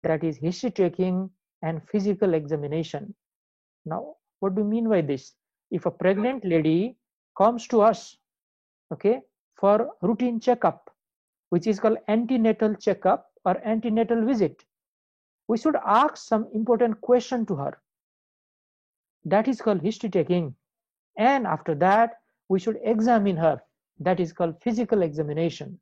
that is history taking and physical examination. Now, what do you mean by this? If a pregnant lady comes to us, okay, for routine checkup, which is called antenatal checkup or antenatal visit, we should ask some important question to her. That is called history taking. And after that, we should examine her. That is called physical examination.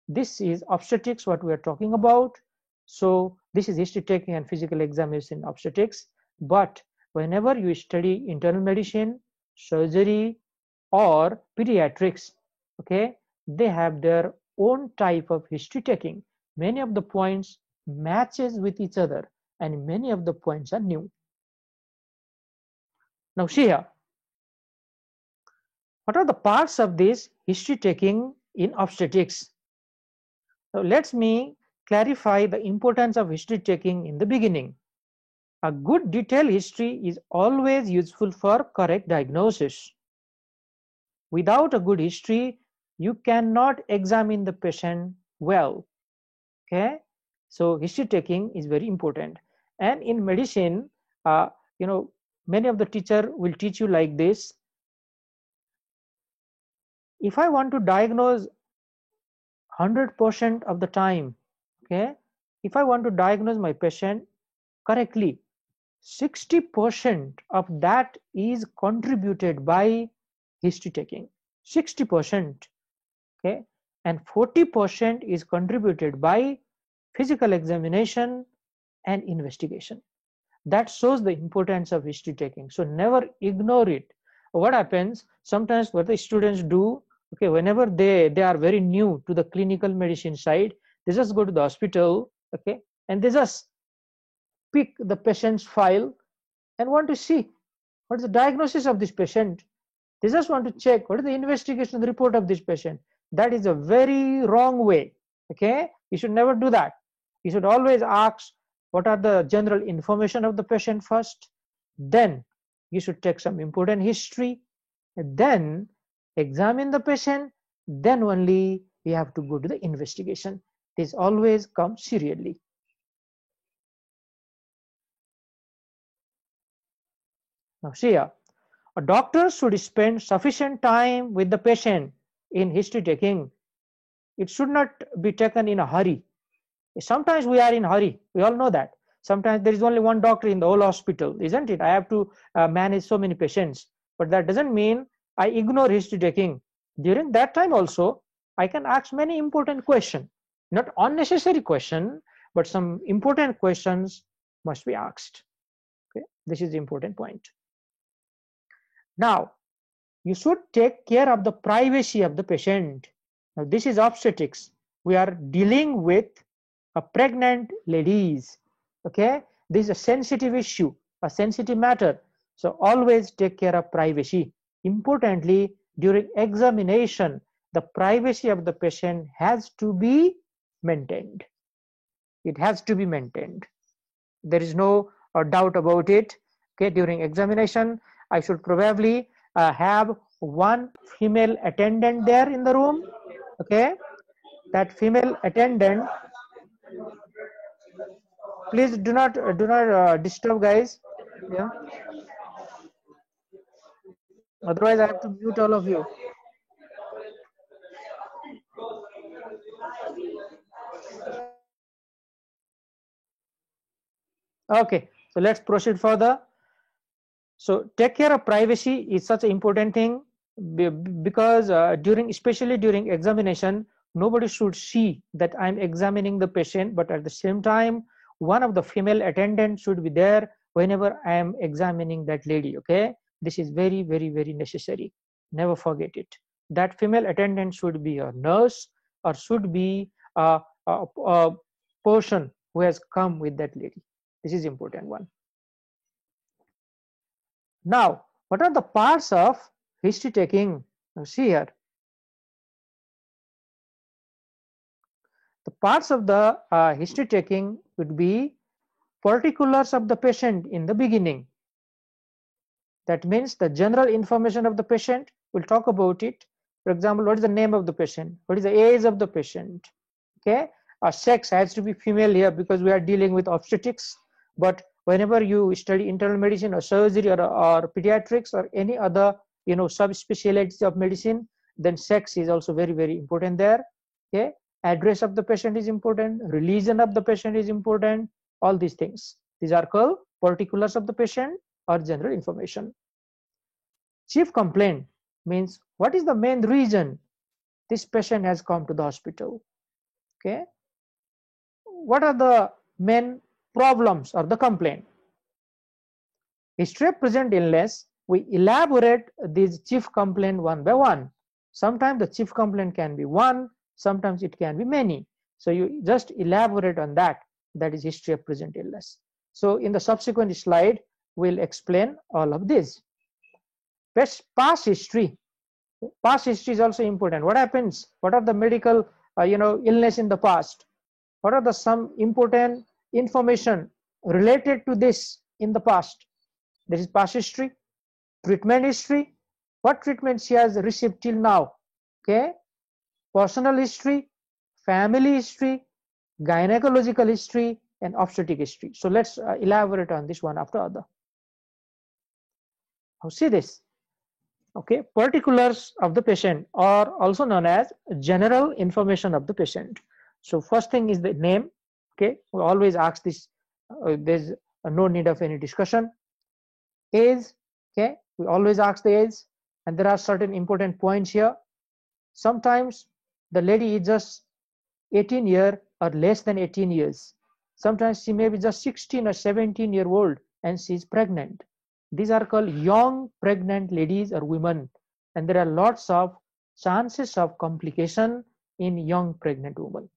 This is obstetrics, what we are talking about. So this is history taking and physical examination in obstetrics. But whenever you study internal medicine, surgery, or pediatrics, okay, they have their own type of history taking. Many of the points matches with each other, and many of the points are new. Now see here, what are the parts of this history taking in obstetrics? Now let me clarify the importance of history taking in the beginning. A good detailed history is always useful for correct diagnosis. Without a good history, you cannot examine the patient well. Okay, so history taking is very important. And in medicine, many of the teacher will teach you like this. If I want to diagnose 100% of the time, okay, if I want to diagnose my patient correctly, 60% of that is contributed by history taking. 60%, okay, and 40% is contributed by physical examination and investigation. That shows the importance of history taking. So never ignore it. What happens sometimes, what the students do, okay, whenever they are very new to the clinical medicine side, they just go to the hospital, okay, and they just pick the patient's file and want to see what is the diagnosis of this patient. They just want to check what is the investigation report of this patient. That is a very wrong way. Okay, you should never do that. You should always ask what are the general information of the patient first, then you should take some important history, then examine the patient, then only you have to go to the investigation. This always comes serially. Now see here, a doctor should spend sufficient time with the patient in history taking. It should not be taken in a hurry. Sometimes we are in a hurry, we all know that. Sometimes there is only one doctor in the whole hospital, isn't it? I have to manage so many patients, but that doesn't mean I ignore history taking. During that time also, I can ask many important questions, not unnecessary question, but some important questions must be asked. Okay, this is the important point. Now, you should take care of the privacy of the patient. Now, this is obstetrics. We are dealing with a pregnant ladies. Okay, this is a sensitive issue, a sensitive matter. So always take care of privacy. Importantly, during examination, the privacy of the patient has to be maintained. It has to be maintained. There is no doubt about it. Okay, during examination, I should probably have one female attendant there in the room. Okay, that female attendant, please do not disturb, guys. Yeah, otherwise I have to mute all of you. Okay, so let's proceed further. So take care of privacy is such an important thing, because especially during examination, nobody should see that I'm examining the patient, but at the same time, one of the female attendants should be there whenever I am examining that lady. Okay, this is very, very, very necessary. Never forget it. That female attendant should be a nurse or should be a person who has come with that lady. This is important one. Now, what are the parts of history taking? Now see here. The parts of the history taking would be particulars of the patient in the beginning. That means the general information of the patient, we'll talk about it. For example, what is the name of the patient? What is the age of the patient? Okay, sex has to be female here because we are dealing with obstetrics. But whenever you study internal medicine or surgery or pediatrics or any other subspecialties of medicine, then sex is also very, very important there. Okay, address of the patient is important, religion of the patient is important, all these things. These are called particulars of the patient or general information. Chief complaint means what is the main reason this patient has come to the hospital. Okay, what are the main problems or the complaint? History of present illness, we elaborate these chief complaint one by one. Sometimes the chief complaint can be one, sometimes it can be many. So you just elaborate on that. That is history of present illness. So in the subsequent slide, we'll explain all of this. Past history. Past history is also important. What happens? What are the medical illness in the past? What are some important information related to this in the past? This is past history. Treatment history. What treatment she has received till now? Okay. Personal history, family history, gynecological history, and obstetric history. So let's elaborate on this one after other. Now see this. Okay, particulars of the patient are also known as general information of the patient. So first thing is the name. Okay, we always ask this. There's no need of any discussion. Age. Okay, we always ask the age, and there are certain important points here. Sometimes the lady is just 18 years or less than 18 years. Sometimes she may be just 16 or 17-year-old and she is pregnant. These are called young pregnant ladies or women, and there are lots of chances of complication in young pregnant women.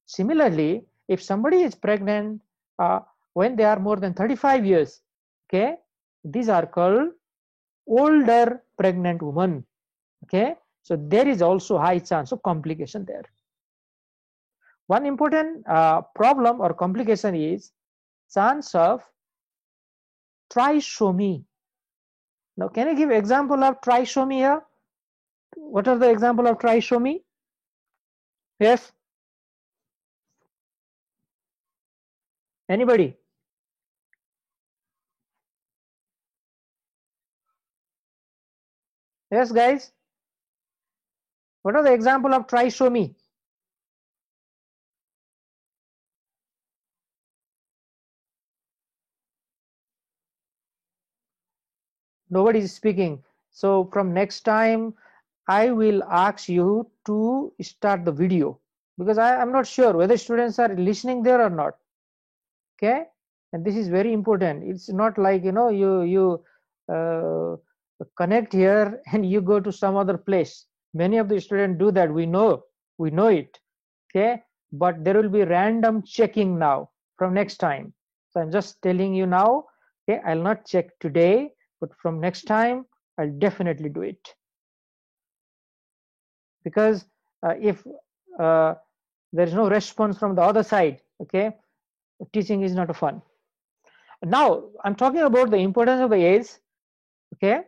Similarly, if somebody is pregnant when they are more than 35 years, okay, these are called older pregnant women. Okay, so there is also high chance of complication there. One important problem or complication is chance of trisomy. Now, can I give example of trisomy here? What are the example of trisomy? Yes? Anybody? Yes, guys? What are the example of trisomy? Nobody is speaking. So from next time, I will ask you to start the video, because I am not sure whether students are listening there or not. Okay, and this is very important. It's not like you connect here and you go to some other place. Many of the students do that. We know it. Okay, but there will be random checking now from next time. So I'm just telling you now. Okay, I'll not check today, but from next time I'll definitely do it, because if there is no response from the other side, okay, teaching is not fun. Now I'm talking about the importance of the age. Okay,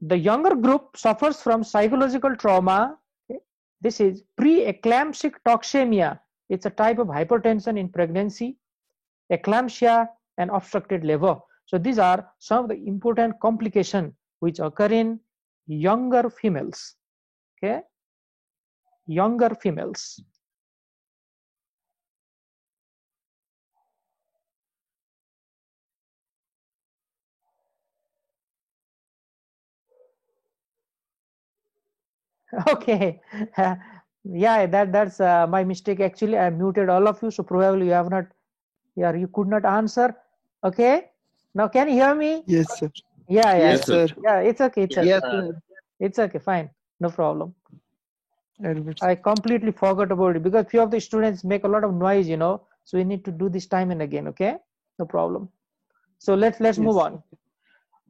the younger group suffers from psychological trauma. Okay? This is preeclamptic toxemia. It's a type of hypertension in pregnancy, eclampsia, and obstructed liver. So these are some of the important complications which occur in younger females. Okay, younger females. Okay, yeah, that's my mistake. Actually, I muted all of you, so probably you have not. Yeah, you could not answer. Okay, now can you hear me? Yes, sir. Yeah, Yes, sir. yeah, it's okay. It's okay. Yes, sir. It's okay. Fine, no problem. Admit. I completely forgot about it because few of the students make a lot of noise, so we need to do this time and again. Okay, no problem. So let's move on.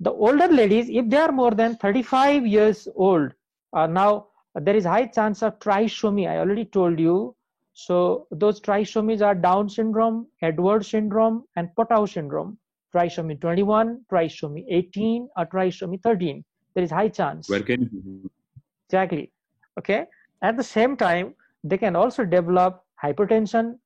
The older ladies, if they are more than 35 years old, now there is high chance of trisomy. I already told you. So those trisomies are Down syndrome, Edwards syndrome, and Pottau syndrome. Trisomy 21, trisomy 18, or trisomy 13. There is high chance. Where can you? Exactly. Okay. At the same time, they can also develop hypertension,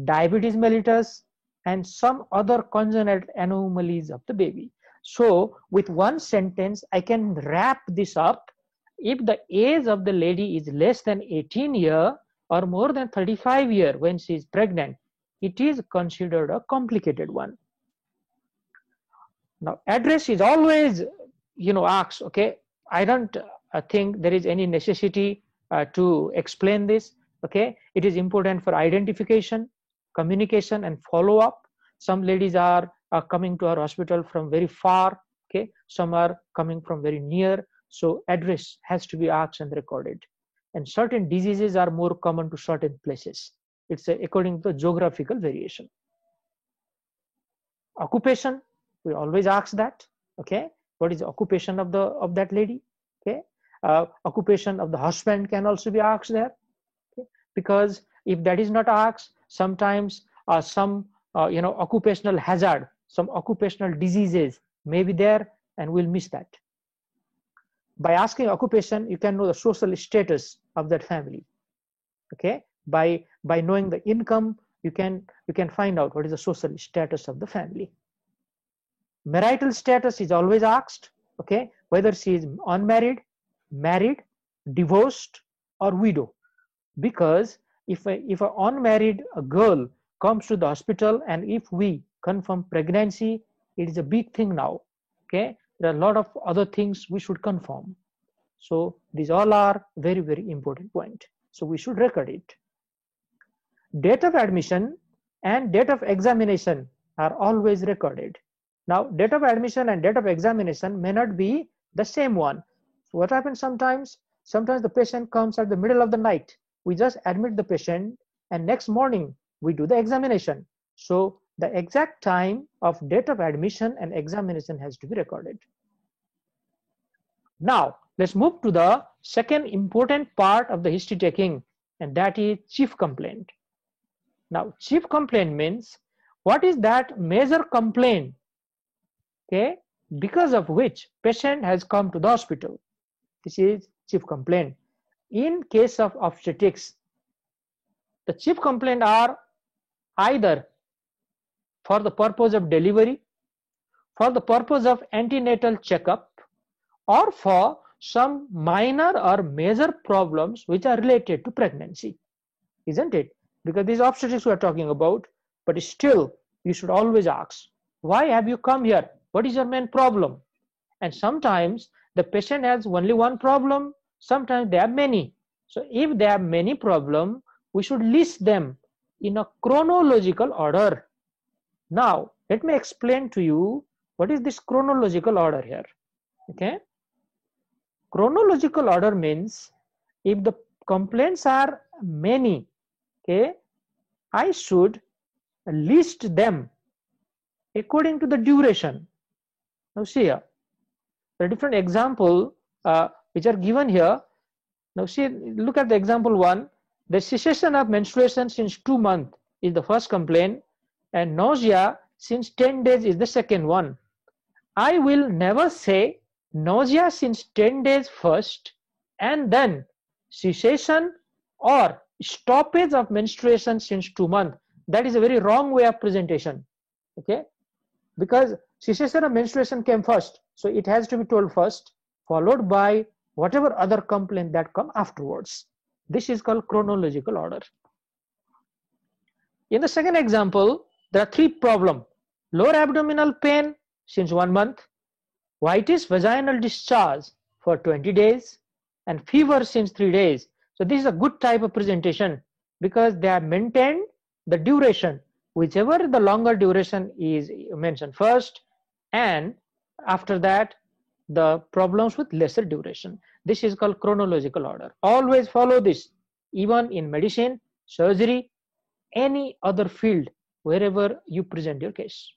diabetes mellitus, and some other congenital anomalies of the baby. So with one sentence, I can wrap this up. If the age of the lady is less than 18 years or more than 35 years when she is pregnant, it is considered a complicated one. Now, address is always, asked. Okay, I don't think there is any necessity to explain this. Okay, it is important for identification, communication, and follow-up. Some ladies are coming to our hospital from very far. Okay, some are coming from very near. So address has to be asked and recorded. And certain diseases are more common to certain places. It's according to the geographical variation. Occupation, we always ask that. Okay, what is the occupation of that lady? Okay, occupation of the husband can also be asked there. Okay? Because if that is not asked, sometimes some occupational hazard, some occupational diseases may be there, and we'll miss that. By asking occupation, you can know the social status of that family. Okay, by knowing the income, you can find out what is the social status of the family. Marital status is always asked. Okay, whether she is unmarried, married, divorced, or widow. Because if an unmarried girl comes to the hospital and if we confirm pregnancy, it is a big thing now. Okay, there are a lot of other things we should confirm. So these all are very, very important point. So we should record it. Date of admission and date of examination are always recorded. Now, date of admission and date of examination may not be the same one. So what happens sometimes? Sometimes the patient comes at the middle of the night. We just admit the patient and next morning we do the examination. So the exact time of date of admission and examination has to be recorded. Now, let's move to the second important part of the history taking, and that is chief complaint. Now, chief complaint means what is that major complaint, okay, because of which patient has come to the hospital. This is chief complaint. In case of obstetrics, the chief complaint are either for the purpose of delivery, for the purpose of antenatal checkup, or for some minor or major problems which are related to pregnancy, isn't it? Because these obstetrics we are talking about, but still you should always ask, why have you come here? What is your main problem? And sometimes the patient has only one problem, sometimes they have many. So if they have many problems, we should list them in a chronological order. Now, let me explain to you what is this chronological order here. Okay. Chronological order means if the complaints are many, okay, I should list them according to the duration. Now see here, there are different examples which are given here. Now see, look at the example 1. The cessation of menstruation since 2 months is the first complaint, and nausea since 10 days is the second one. I will never say nausea since 10 days first and then cessation or stoppage of menstruation since 2 months. That is a very wrong way of presentation. Okay, because cessation of menstruation came first, so it has to be told first, followed by whatever other complaint that come afterwards. This is called chronological order. In the second example, there are 3 problems: lower abdominal pain since 1 month, whitish vaginal discharge for 20 days, and fever since 3 days. So this is a good type of presentation because they have maintained the duration, whichever the longer duration is mentioned first, and after that the problems with lesser duration. This is called chronological order. Always follow this, even in medicine, surgery, any other field, wherever you present your case.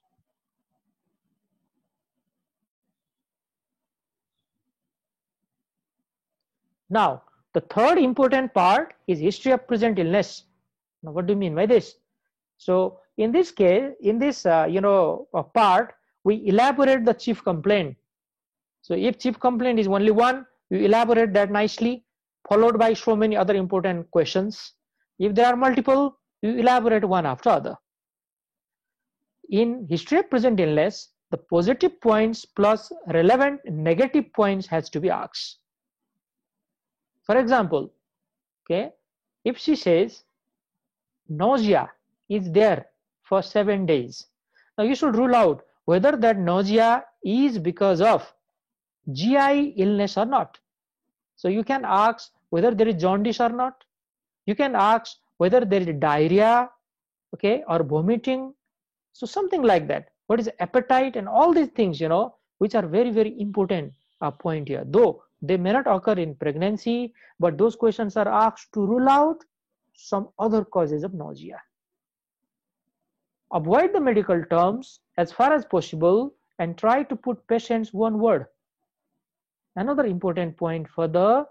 Now, the third important part is history of present illness. Now, what do you mean by this? So, in this case, in this part, we elaborate the chief complaint. So, if chief complaint is only one, you elaborate that nicely, followed by so many other important questions. If there are multiple, you elaborate one after other. In history of present illness, the positive points plus relevant negative points has to be asked. For example, okay, if she says nausea is there for 7 days, now you should rule out whether that nausea is because of GI illness or not. So you can ask whether there is jaundice or not. You can ask whether there is diarrhea, okay, or vomiting. So something like that. What is appetite and all these things, which are very, very important point here. Though they may not occur in pregnancy, but those questions are asked to rule out some other causes of nausea. Avoid the medical terms as far as possible and try to put patients one word. Another important point for the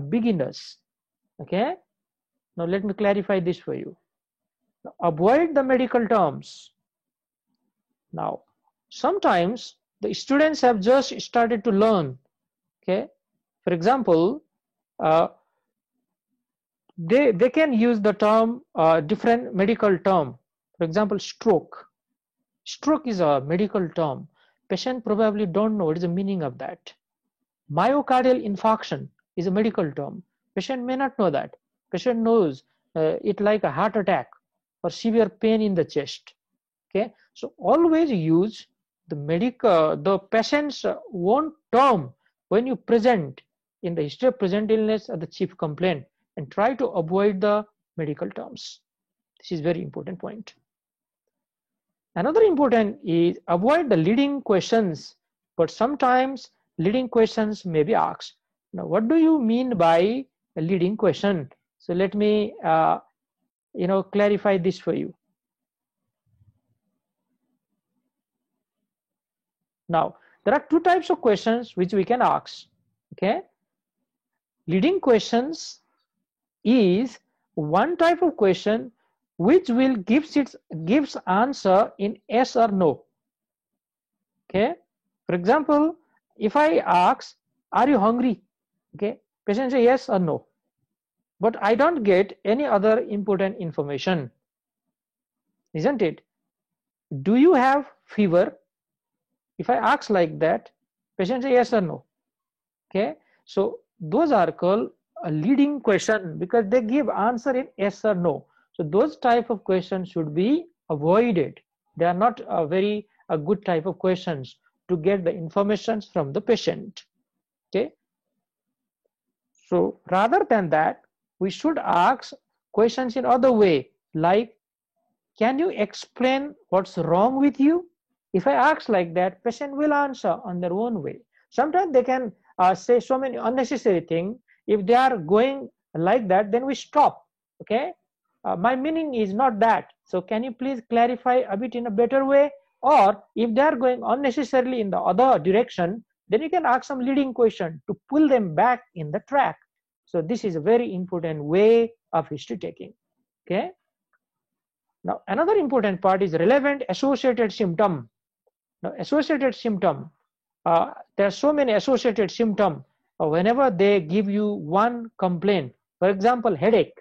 beginners. Okay. Now let me clarify this for you. Now, avoid the medical terms. Now, sometimes the students have just started to learn. Okay. For example, they can use the term different medical term. For example, stroke. Stroke is a medical term. Patient probably don't know what is the meaning of that. Myocardial infarction is a medical term. Patient may not know that. Patient knows it like a heart attack or severe pain in the chest. Okay, so always use the patient's own term when you present in the history of present illness or the chief complaint, and try to avoid the medical terms. This is very important point. Another important is avoid the leading questions, but sometimes leading questions may be asked. Now, what do you mean by a leading question? So let me clarify this for you. Now, there are two types of questions which we can ask. Okay, leading questions is one type of question which will gives answer in yes or no. Okay, for example, if I ask, are you hungry? Okay, patient say yes or no, but I don't get any other important information, isn't it? Do you have fever? If I ask like that, patient say yes or no. Okay, so those are called a leading question because they give answer in yes or no. So those type of questions should be avoided. They are not a very good type of questions to get the information from the patient. Okay, so rather than that, we should ask questions in other way, like, can you explain what's wrong with you? If I ask like that, patient will answer on their own way. Sometimes they can say so many unnecessary things. If they are going like that, then we stop. Okay, my meaning is not that. So can you please clarify a bit in a better way? Or if they are going unnecessarily in the other direction, then you can ask some leading question to pull them back in the track. So this is a very important way of history taking. Okay. Now another important part is relevant associated symptom. Now associated symptom, there are so many associated symptoms whenever they give you one complaint. For example, headache.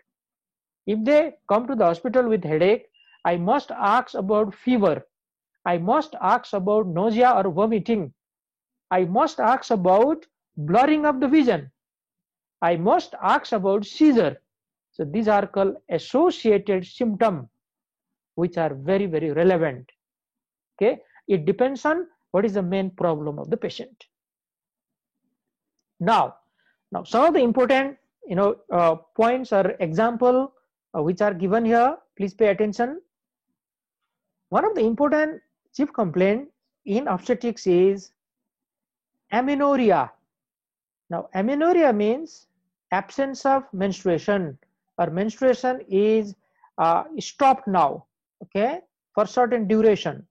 If they come to the hospital with headache, I must ask about fever. I must ask about nausea or vomiting. I must ask about blurring of the vision. I must ask about seizure. So these are called associated symptoms, which are very, very relevant. Okay, it depends on what is the main problem of the patient. Now some of the important points or example which are given here. Please pay attention. One of the important chief complaint in obstetrics is amenorrhea. Now amenorrhea means absence of menstruation, or menstruation is stopped now, okay, for certain duration.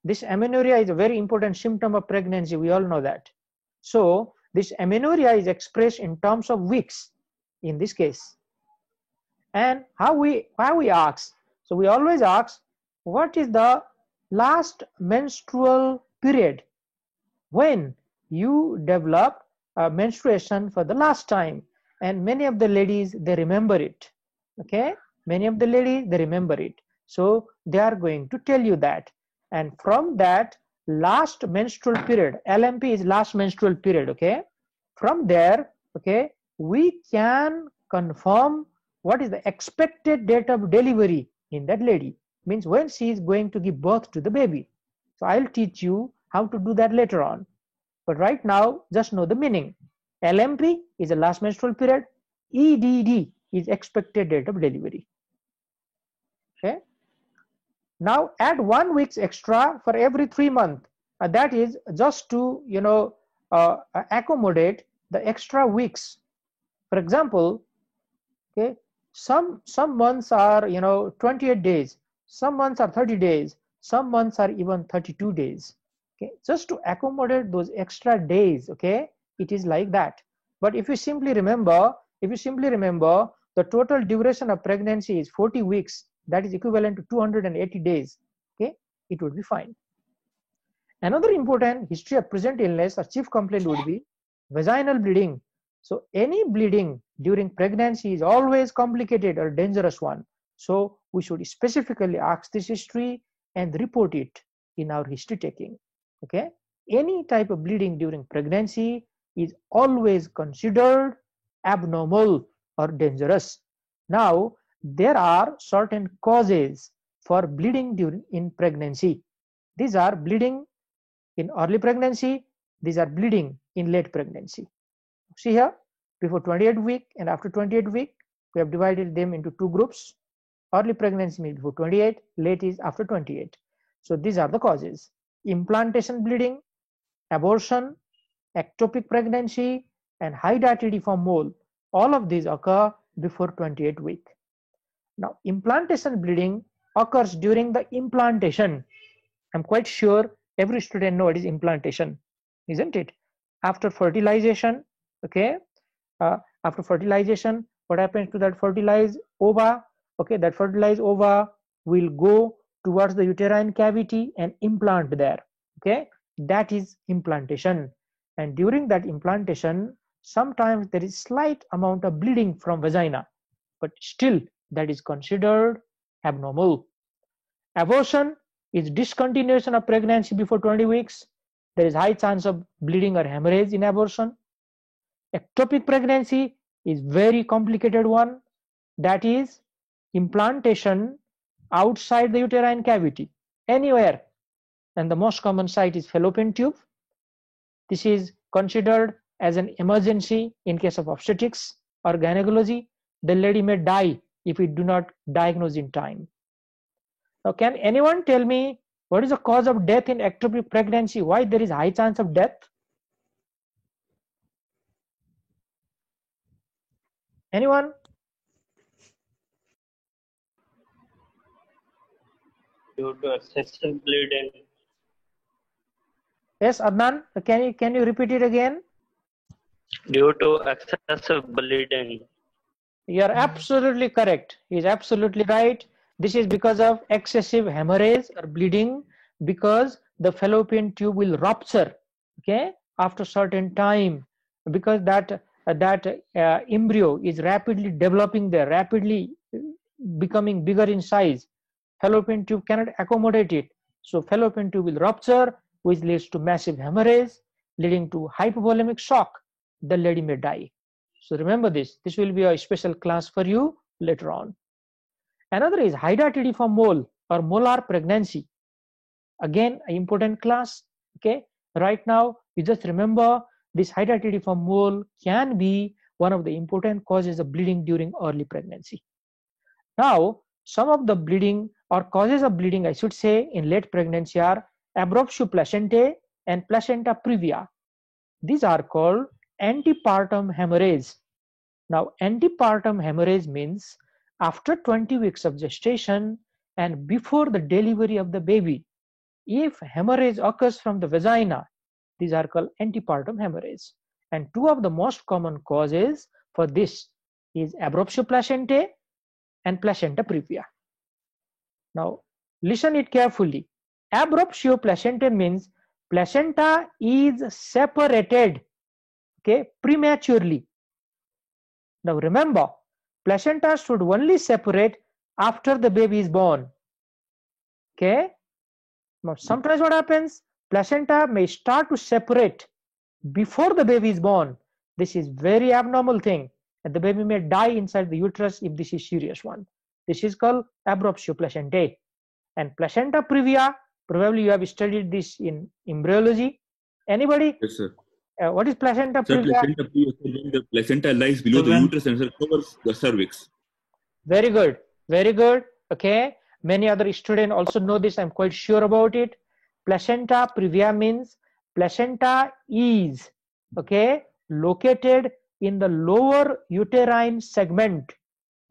This amenorrhea is a very important symptom of pregnancy. We all know that. So this amenorrhea is expressed in terms of weeks in this case. And how we ask? So we always ask, what is the last menstrual period when you develop menstruation for the last time? And many of the ladies, they remember it. Okay, many of the ladies, they remember it. So they are going to tell you that. And from that last menstrual period, LMP is last menstrual period, okay? From there, okay, we can confirm what is the expected date of delivery in that lady. Means when she is going to give birth to the baby. So I'll teach you how to do that later on. But right now, just know the meaning. LMP is the last menstrual period. EDD is expected date of delivery. Okay. Now add 1 week extra for every 3 months. That is just to accommodate the extra weeks. For example, okay, some months are 28 days, some months are 30 days, some months are even 32 days. Okay, just to accommodate those extra days. Okay, it is like that. But if you simply remember, the total duration of pregnancy is 40 weeks, that is equivalent to 280 days. Okay, it would be fine. Another important history of present illness or chief complaint would be vaginal bleeding. So any bleeding during pregnancy is always complicated or dangerous one. So we should specifically ask this history and report it in our history taking. Okay, any type of bleeding during pregnancy is always considered abnormal or dangerous. Now there are certain causes for bleeding in pregnancy. These are bleeding in early pregnancy, these are bleeding in late pregnancy. See here, before 28 week and after 28 week, we have divided them into two groups. Early pregnancy means before 28, late is after 28. So these are the causes: implantation bleeding, abortion, ectopic pregnancy, and high dietary-deformed mole. All of these occur before 28 week. Now, implantation bleeding occurs during the implantation. I'm quite sure every student knows what is implantation, isn't it? After fertilization, okay, after fertilization, what happens to that fertilized ova? Okay, that fertilized ova will go towards the uterine cavity and implant there. Okay, that is implantation. And during that implantation, sometimes there is slight amount of bleeding from vagina, but still that is considered abnormal. Abortion is discontinuation of pregnancy before 20 weeks. There is high chance of bleeding or hemorrhage in abortion. Ectopic pregnancy is very complicated one. That is implantation outside the uterine cavity, anywhere. And the most common site is fallopian tube. This is considered as an emergency in case of obstetrics or gynecology. The lady may die if we do not diagnose in time. Now, can anyone tell me what is the cause of death in ectopic pregnancy? Why there is high chance of death? Anyone? Due to excessive bleeding. Yes, Adnan, can you repeat it again? Due to excessive bleeding. You are absolutely correct. He is absolutely right. This is because of excessive hemorrhage or bleeding, because the fallopian tube will rupture, okay, after certain time, because that embryo is rapidly developing there, rapidly becoming bigger in size. Fallopian tube cannot accommodate it, so fallopian tube will rupture, which leads to massive hemorrhage, leading to hypovolemic shock. The lady may die. So remember this. This will be a special class for you later on. Another is high dietary-deformed mole or molar pregnancy. Again, an important class. Okay. Right now, you just remember this high dietary-deformed mole can be one of the important causes of bleeding during early pregnancy. Now, some of the bleeding or causes of bleeding, I should say, in late pregnancy are abruptio placentae and placenta previa. These are called antepartum hemorrhage. Now, antepartum hemorrhage means after 20 weeks of gestation and before the delivery of the baby, if hemorrhage occurs from the vagina, these are called antepartum hemorrhage. And two of the most common causes for this is abruptio placentae and placenta previa. Now, listen it carefully. Abruptio placentae means placenta is separated, okay, prematurely. Now remember, placenta should only separate after the baby is born. Okay. Now, sometimes what happens? Placenta may start to separate before the baby is born. This is very abnormal thing, and the baby may die inside the uterus if this is serious one. This is called abruptio placentae. And placenta previa, probably you have studied this in embryology. Anybody? Yes, sir. What is placenta Sir, previa? placenta previa, when the placenta lies below the uterus and covers the cervix. Very good. Very good. Okay. Many other students also know this. I'm quite sure about it. Placenta previa means placenta is, okay, located in the lower uterine segment.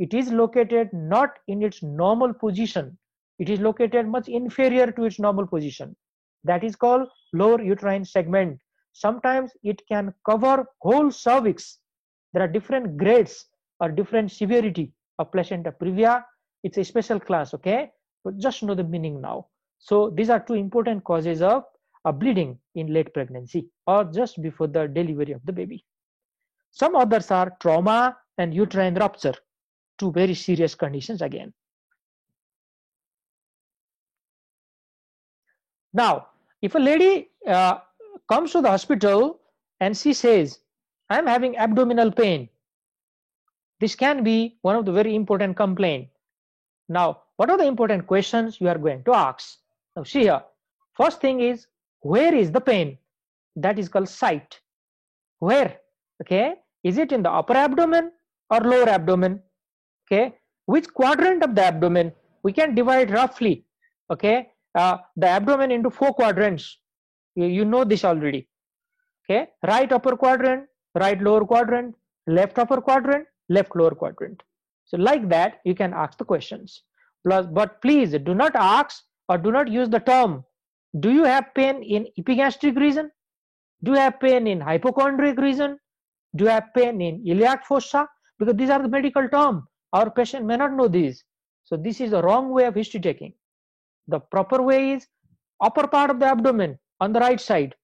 It is located not in its normal position. It is located much inferior to its normal position. That is called lower uterine segment. Sometimes it can cover whole cervix. There are different grades or different severity of placenta previa. It's a special class, okay? But just know the meaning now. So these are two important causes of bleeding in late pregnancy or just before the delivery of the baby. Some others are trauma and uterine rupture, two very serious conditions again. Now, if a lady comes to the hospital and she says, I'm having abdominal pain, this can be one of the very important complaints. Now, what are the important questions you are going to ask? Now, see here. First thing is, where is the pain? That is called site. Where? Okay. Is it in the upper abdomen or lower abdomen? Okay. Which quadrant of the abdomen? We can divide roughly, okay, the abdomen into 4 quadrants. You know this already. Okay. Right upper quadrant, right lower quadrant, left upper quadrant, left lower quadrant. So like that, you can ask the questions. But please do not ask or do not use the term, do you have pain in epigastric region? Do you have pain in hypochondriac region? Do you have pain in iliac fossa? Because these are the medical terms. Our patient may not know these. So this is the wrong way of history taking. The proper way is upper part of the abdomen on the right side,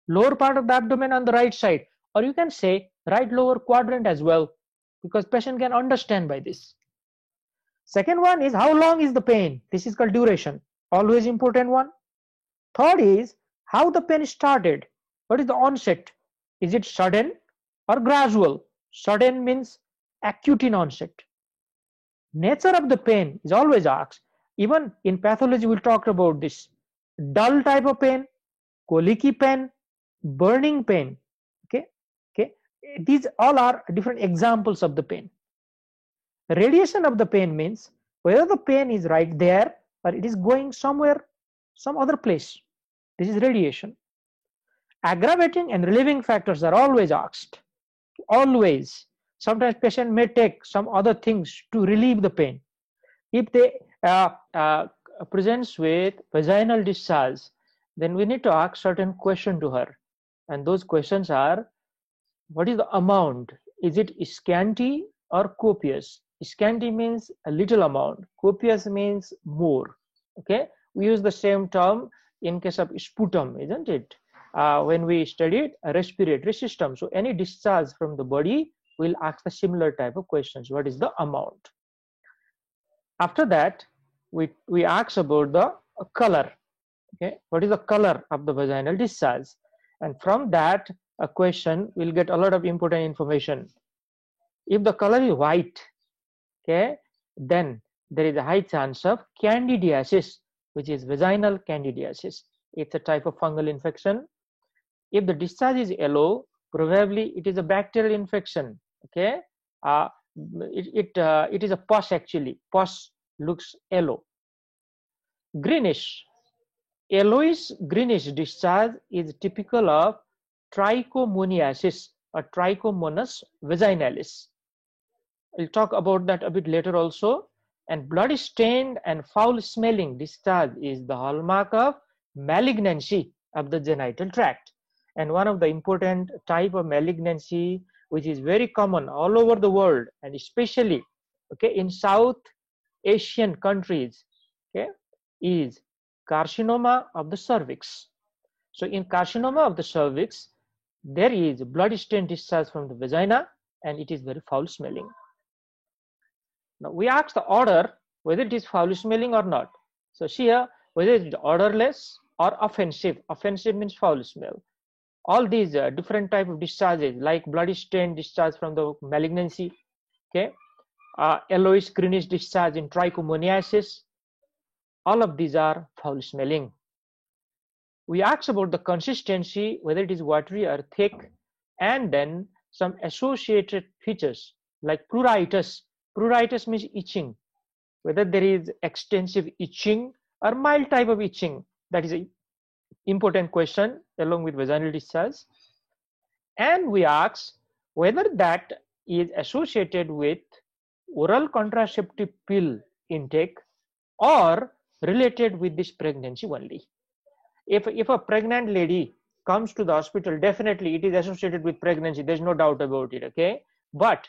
lower part of the abdomen on the right side, or you can say right lower quadrant as well, because patient can understand by this. Second one is how long is the pain? This is called duration, always important one. Third is how the pain started. What is the onset? Is it sudden or gradual? Sudden means acute in onset. Nature of the pain is always asked. Even in pathology we'll talk about this. Dull type of pain, colicky pain, burning pain. Okay. These all are different examples of the pain. Radiation of the pain means whether the pain is right there or it is going somewhere, some other place. This is radiation. Aggravating and relieving factors are always asked. Always. Sometimes patient may take some other things to relieve the pain. If they presents with vaginal discharge, then we need to ask certain question to her. And those questions are, what is the amount? Is it scanty or copious? Scanty means a little amount. Copious means more. Okay. We use the same term in case of sputum, isn't it? When we studied a respiratory system. So any discharge from the body will ask the similar type of questions. What is the amount? After that, we ask about the color. Okay. What is the color of the vaginal discharge? And from that a question will get a lot of important information. If the color is white, okay, then there is a high chance of candidiasis, which is vaginal candidiasis. It's a type of fungal infection. If the discharge is yellow, probably it is a bacterial infection. Okay, it is a pus actually. Pus looks yellow. Greenish, yellowish greenish discharge is typical of trichomoniasis or Trichomonas vaginalis. We'll talk about that a bit later also. And blood stained and foul smelling discharge is the hallmark of malignancy of the genital tract. And one of the important type of malignancy which is very common all over the world, and especially okay in South Asian countries, okay, is carcinoma of the cervix. So in carcinoma of the cervix, there is blood stained discharge from the vagina and it is very foul smelling. Now we ask the order whether it is foul smelling or not. So see here, whether it is odorless or offensive. Offensive means foul smell. All these different type of discharges, like bloody stain discharge from the malignancy, okay, yellowish greenish discharge in trichomoniasis, all of these are foul smelling. We ask about the consistency, whether it is watery or thick, and then some associated features like pruritus. Pruritus means itching, whether there is extensive itching or mild type of itching. That is an important question along with vaginal discharge. And we ask whether that is associated with oral contraceptive pill intake or related with this pregnancy only. If a pregnant lady comes to the hospital, definitely it is associated with pregnancy, there's no doubt about it, okay? But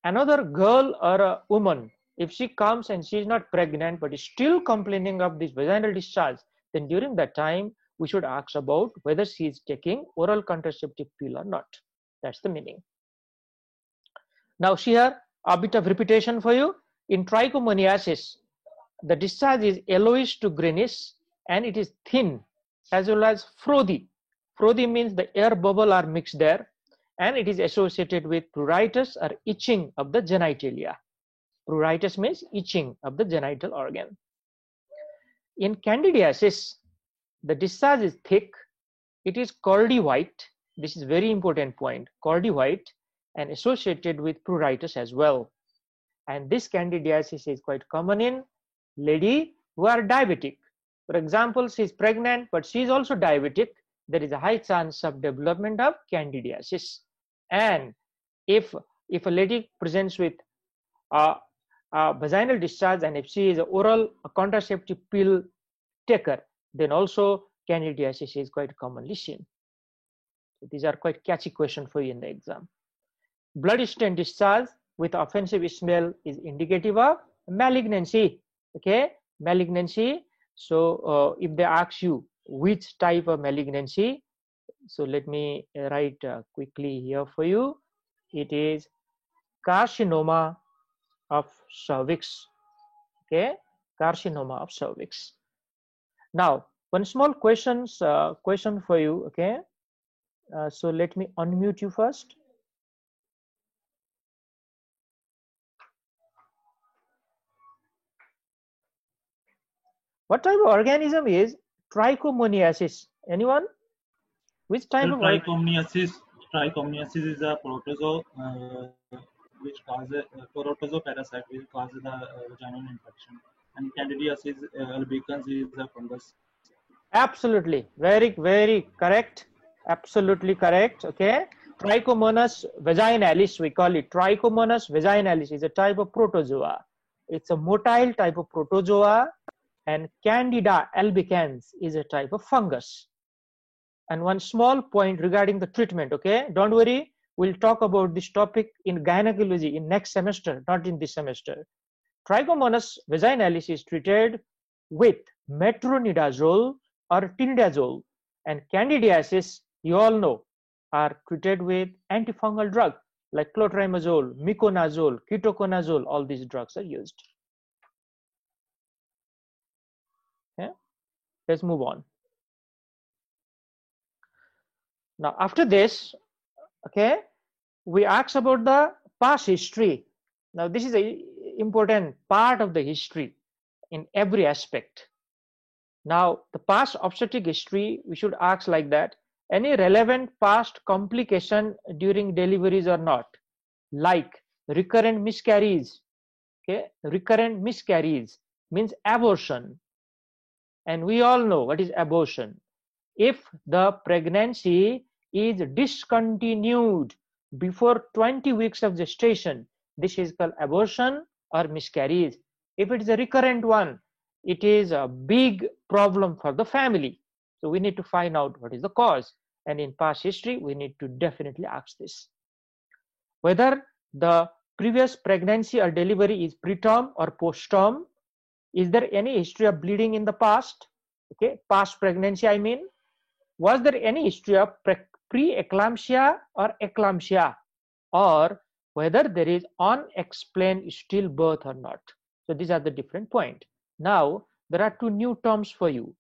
another girl or a woman, if she comes and she is not pregnant but is still complaining of this vaginal discharge, then during that time we should ask about whether she is taking oral contraceptive pill or not. That's the meaning. Now here a bit of repetition for you. In trichomoniasis, the discharge is yellowish to greenish and it is thin as well as frothy. Frothy means the air bubble are mixed there, and it is associated with pruritus or itching of the genitalia. Pruritus means itching of the genital organ. In candidiasis, the discharge is thick, it is cordy white. This is very important point, cordy white, and associated with pruritus as well. And this candidiasis is quite common in lady who are diabetic. For example, she is pregnant but she is also diabetic. There is a high chance of development of candidiasis. And if a lady presents with vaginal discharge and if she is an oral contraceptive pill taker, then also candidiasis is quite commonly seen. So these are quite catchy questions for you in the exam. Blood stain discharge with offensive smell is indicative of malignancy. Okay, malignancy. So if they ask you which type of malignancy, so let me write quickly here for you. It is carcinoma of cervix. Okay, carcinoma of cervix. Now one small question for you. Okay, so let me unmute you first. What type of organism is trichomoniasis? Anyone? Which type of trichomoniasis? Trichomoniasis is a protozoa which causes protozoa parasite which causes the vaginal infection, and candidiasis albicans is a fungus. Absolutely, very correct. Absolutely correct. Okay, Trichomonas vaginalis we call it. Trichomonas vaginalis is a type of protozoa. It's a motile type of protozoa. And Candida albicans is a type of fungus. And one small point regarding the treatment, okay? Don't worry, we'll talk about this topic in gynecology in next semester, not in this semester. Trichomonas vaginalis is treated with metronidazole or tinidazole. And candidiasis, you all know, are treated with antifungal drug like clotrimazole, miconazole, ketoconazole, all these drugs are used. Let's move on. Now after this, okay, we ask about the past history. Now this is an important part of the history in every aspect. Now the past obstetric history, we should ask like that: any relevant past complication during deliveries or not, like recurrent miscarriages. Okay, recurrent miscarriages means abortion. And we all know what is abortion. If the pregnancy is discontinued before 20 weeks of gestation, this is called abortion or miscarriage. If it is a recurrent one, it is a big problem for the family. So we need to find out what is the cause. And in past history, we need to definitely ask this. Whether the previous pregnancy or delivery is preterm or postterm. Is there any history of bleeding in the past? Okay, past pregnancy I mean. Was there any history of pre-eclampsia or eclampsia? Or whether there is unexplained stillbirth or not. So these are the different points. Now there are two new terms for you,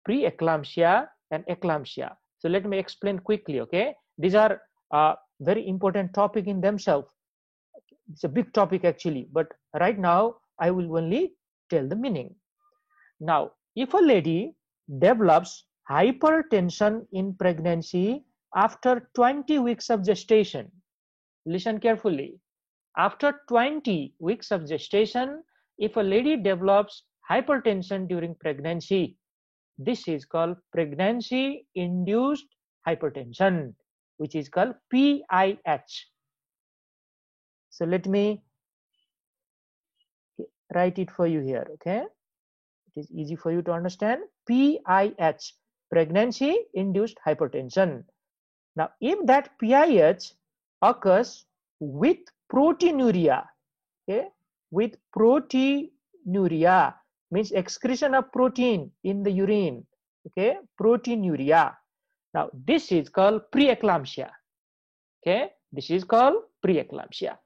preeclampsia and eclampsia. So let me explain quickly, okay? These are very important topic in themselves. It's a big topic actually, but right now I will only tell the meaning. Now, if a lady develops hypertension in pregnancy after 20 weeks of gestation, listen carefully. After 20 weeks of gestation, if a lady develops hypertension during pregnancy, this is called pregnancy-induced hypertension, which is called PIH. So let me write it for you here, okay? It is easy for you to understand. PIH, pregnancy-induced hypertension. Now, if that PIH occurs with proteinuria, okay, with proteinuria means excretion of protein in the urine, okay, proteinuria. Now, this is called preeclampsia, okay, this is called preeclampsia.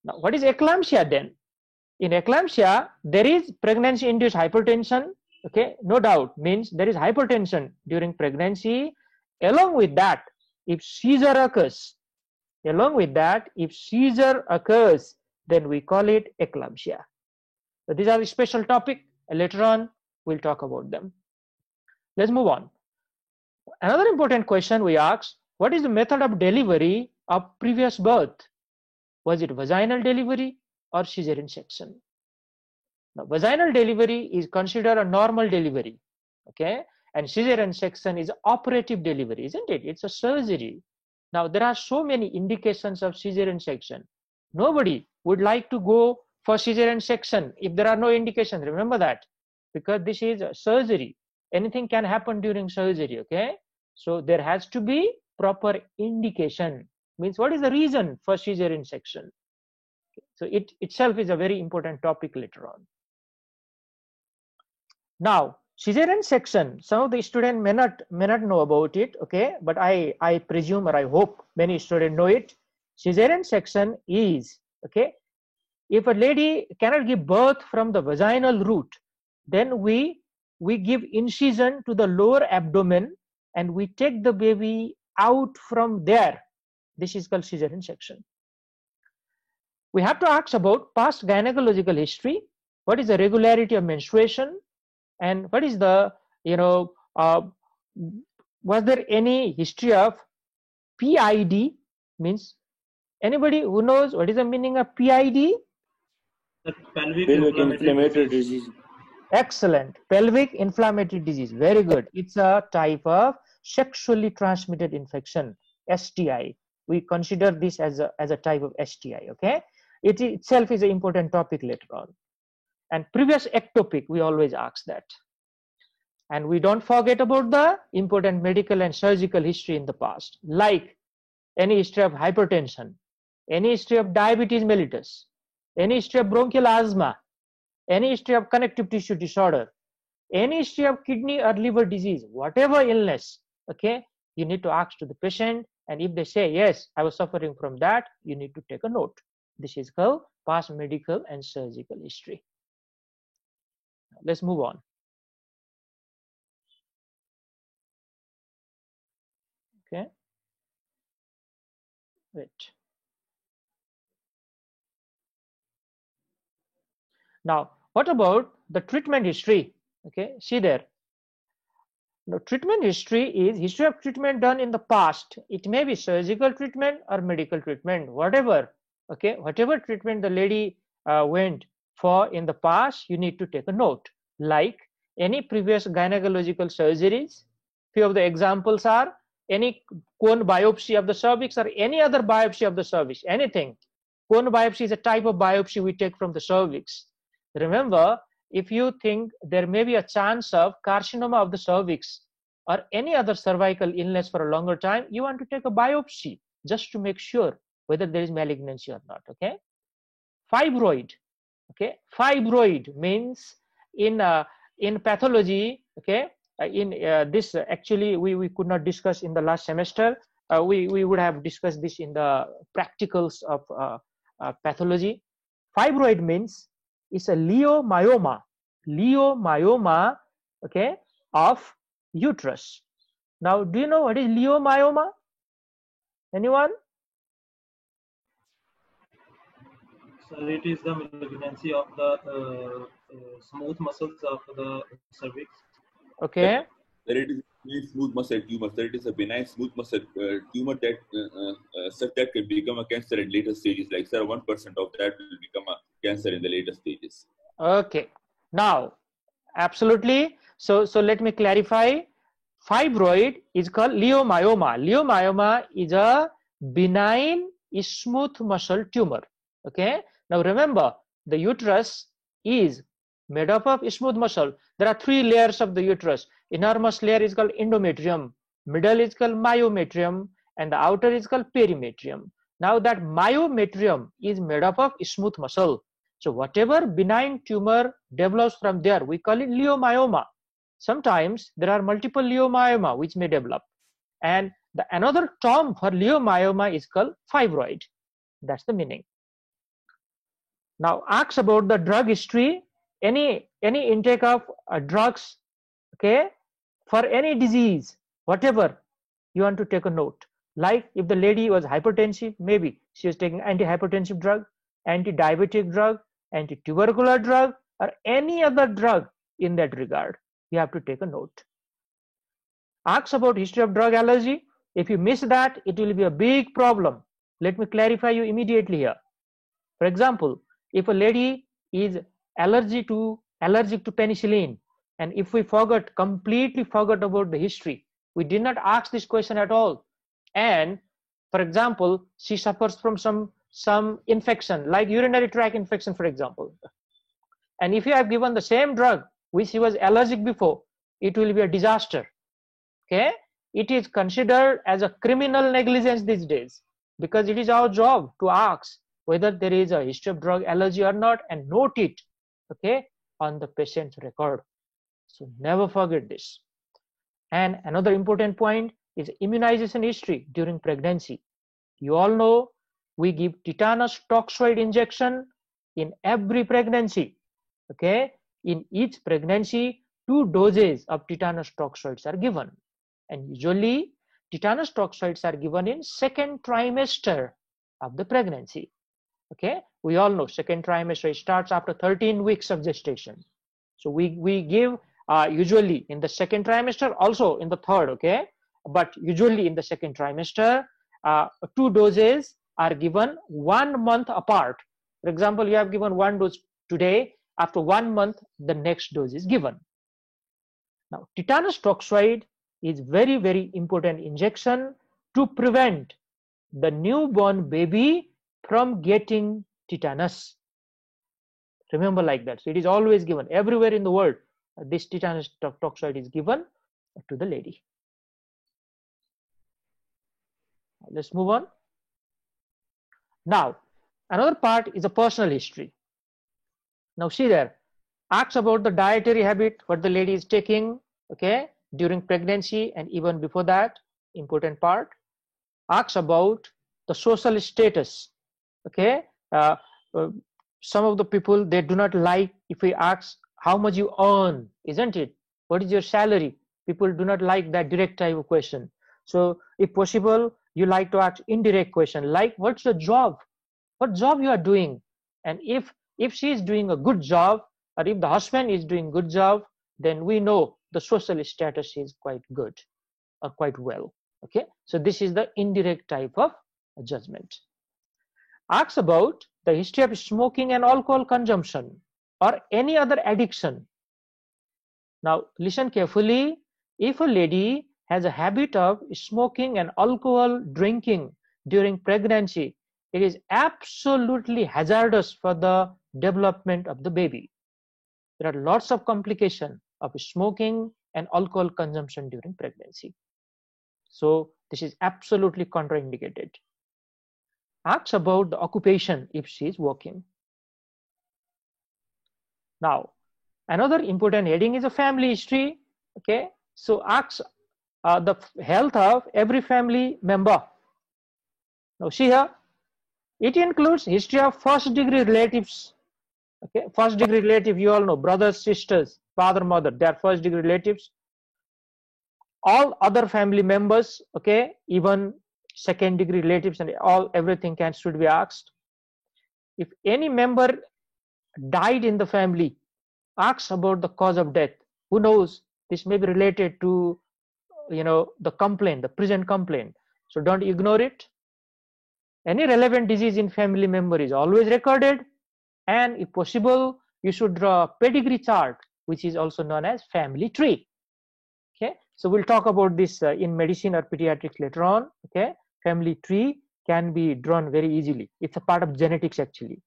Now, what is eclampsia then? In eclampsia, there is pregnancy-induced hypertension, okay, no doubt, means there is hypertension during pregnancy. Along with that, if seizure occurs, then we call it eclampsia. So these are a special topic. Later on, we'll talk about them. Let's move on. Another important question we ask, what is the method of delivery of previous birth? Was it vaginal delivery or cesarean section? Now, vaginal delivery is considered a normal delivery, okay? And cesarean section is operative delivery, isn't it? It's a surgery. Now, there are so many indications of cesarean section. Nobody would like to go for cesarean section if there are no indications. Remember that, because this is a surgery. Anything can happen during surgery, okay? So there has to be proper indication. Means what is the reason for cesarean section? So it itself is a very important topic later on. Now, cesarean section, some of the students may not know about it, okay, but I presume or I hope many students know it. Cesarean section is, okay, if a lady cannot give birth from the vaginal route, then we give incision to the lower abdomen and we take the baby out from there. This is called cesarean section. We have to ask about past gynecological history. What is the regularity of menstruation? And what is the, was there any history of PID? Means, anybody who knows what is the meaning of PID? Pelvic inflammatory disease. Excellent. Pelvic inflammatory disease. Very good. It's a type of sexually transmitted infection, STI. We consider this as a type of STI, okay? It itself is an important topic later on. And previous ectopic, we always ask that. And we don't forget about the important medical and surgical history in the past, like any history of hypertension, any history of diabetes mellitus, any history of bronchial asthma, any history of connective tissue disorder, any history of kidney or liver disease, whatever illness, okay, you need to ask to the patient. And if they say, yes, I was suffering from that, you need to take a note. This is called past medical and surgical history. Let's move on. Okay. Wait. Now, what about the treatment history? Okay, see there. Now, treatment history is history of treatment done in the past. It may be surgical treatment or medical treatment, whatever. Okay, whatever treatment the lady went for in the past, you need to take a note. Like any previous gynecological surgeries. Few of the examples are any cone biopsy of the cervix or any other biopsy of the cervix, anything. Cone biopsy is a type of biopsy we take from the cervix. Remember, if you think there may be a chance of carcinoma of the cervix or any other cervical illness for a longer time, you want to take a biopsy just to make sure whether there is malignancy or not, okay? Fibroid, okay? Fibroid means in pathology, okay? This actually we could not discuss in the last semester. we would have discussed this in the practicals of pathology. Fibroid means it's a leiomyoma, okay, of uterus. Now, do you know what is leiomyoma? Anyone? So it is the malignancy of the smooth muscles of the cervix. Okay. That it is a smooth muscle tumor. That it is a benign smooth muscle tumor that such that can become a cancer in later stages. Like, sir, 1% of that will become a cancer in the later stages. Okay. Now, absolutely. So let me clarify. Fibroid is called leiomyoma. Leiomyoma is a benign smooth muscle tumor. Okay. Now remember, the uterus is made up of smooth muscle. There are 3 layers of the uterus. Innermost layer is called endometrium, middle is called myometrium, and the outer is called perimetrium. Now that myometrium is made up of smooth muscle. So whatever benign tumor develops from there, we call it leiomyoma. Sometimes there are multiple leiomyoma which may develop. And another term for leiomyoma is called fibroid. That's the meaning. Now ask about the drug history. Any intake of drugs, okay, for any disease, whatever, you want to take a note. Like if the lady was hypertensive, maybe she was taking antihypertensive drug, anti-diabetic drug, anti-tubercular drug, or any other drug in that regard. You have to take a note. Ask about history of drug allergy. If you miss that, it will be a big problem. Let me clarify you immediately here. For example, if a lady is allergic to penicillin, and if we completely forgot about the history, we did not ask this question at all, and for example, she suffers from some infection like urinary tract infection, for example, and if you have given the same drug which she was allergic before, it will be a disaster. Okay, it is considered as a criminal negligence these days, because it is our job to ask whether there is a history of drug allergy or not and note it, okay, on the patient's record. So never forget this. And another important point is immunization history during pregnancy. You all know we give tetanus toxoid injection in every pregnancy. Okay, in each pregnancy 2 doses of tetanus toxoids are given, and usually tetanus toxoids are given in 2nd trimester of the pregnancy. Okay, we all know 2nd trimester starts after 13 weeks of gestation. So we give usually in the 2nd trimester, also in the 3rd, okay, but usually in the 2nd trimester, 2 doses are given 1 month apart. For example, you have given 1 dose today, after 1 month the next dose is given. Now tetanus toxoid is very, very important injection to prevent the newborn baby from getting tetanus. Remember like that. So it is always given everywhere in the world. This tetanus toxoid is given to the lady. Let's move on. Now another part is a personal history. Now see there, ask about the dietary habit, what the lady is taking, okay, during pregnancy and even before that, important part. Ask about the social status, okay. Some of the people, they do not like if we ask how much you earn, isn't it? What is your salary? People do not like that direct type of question. So if possible, you like to ask indirect question like what's your job? What job you are doing? And if she is doing a good job, or if the husband is doing good job, then we know the social status is quite good or quite well. Okay, so this is the indirect type of judgment. Ask about the history of smoking and alcohol consumption or any other addiction. Now listen carefully. If a lady has a habit of smoking and alcohol drinking during pregnancy, it is absolutely hazardous for the development of the baby. There are lots of complications of smoking and alcohol consumption during pregnancy. So this is absolutely contraindicated. Ask about the occupation if she is working. Now, another important heading is a family history. Okay, so ask the health of every family member. Now see here, it includes history of first degree relatives. Okay, first degree relative, you all know, brothers, sisters, father, mother, they are first degree relatives. All other family members, okay, even second degree relatives, and everything should be asked. If any member died in the family, ask about the cause of death. Who knows, this may be related to, you know, the complaint, the present complaint, so don't ignore it. Any relevant disease in family member is always recorded, and if possible you should draw a pedigree chart, which is also known as family tree. Okay, so we'll talk about this in medicine or pediatrics later on. Okay, family tree can be drawn very easily. It's a part of genetics actually.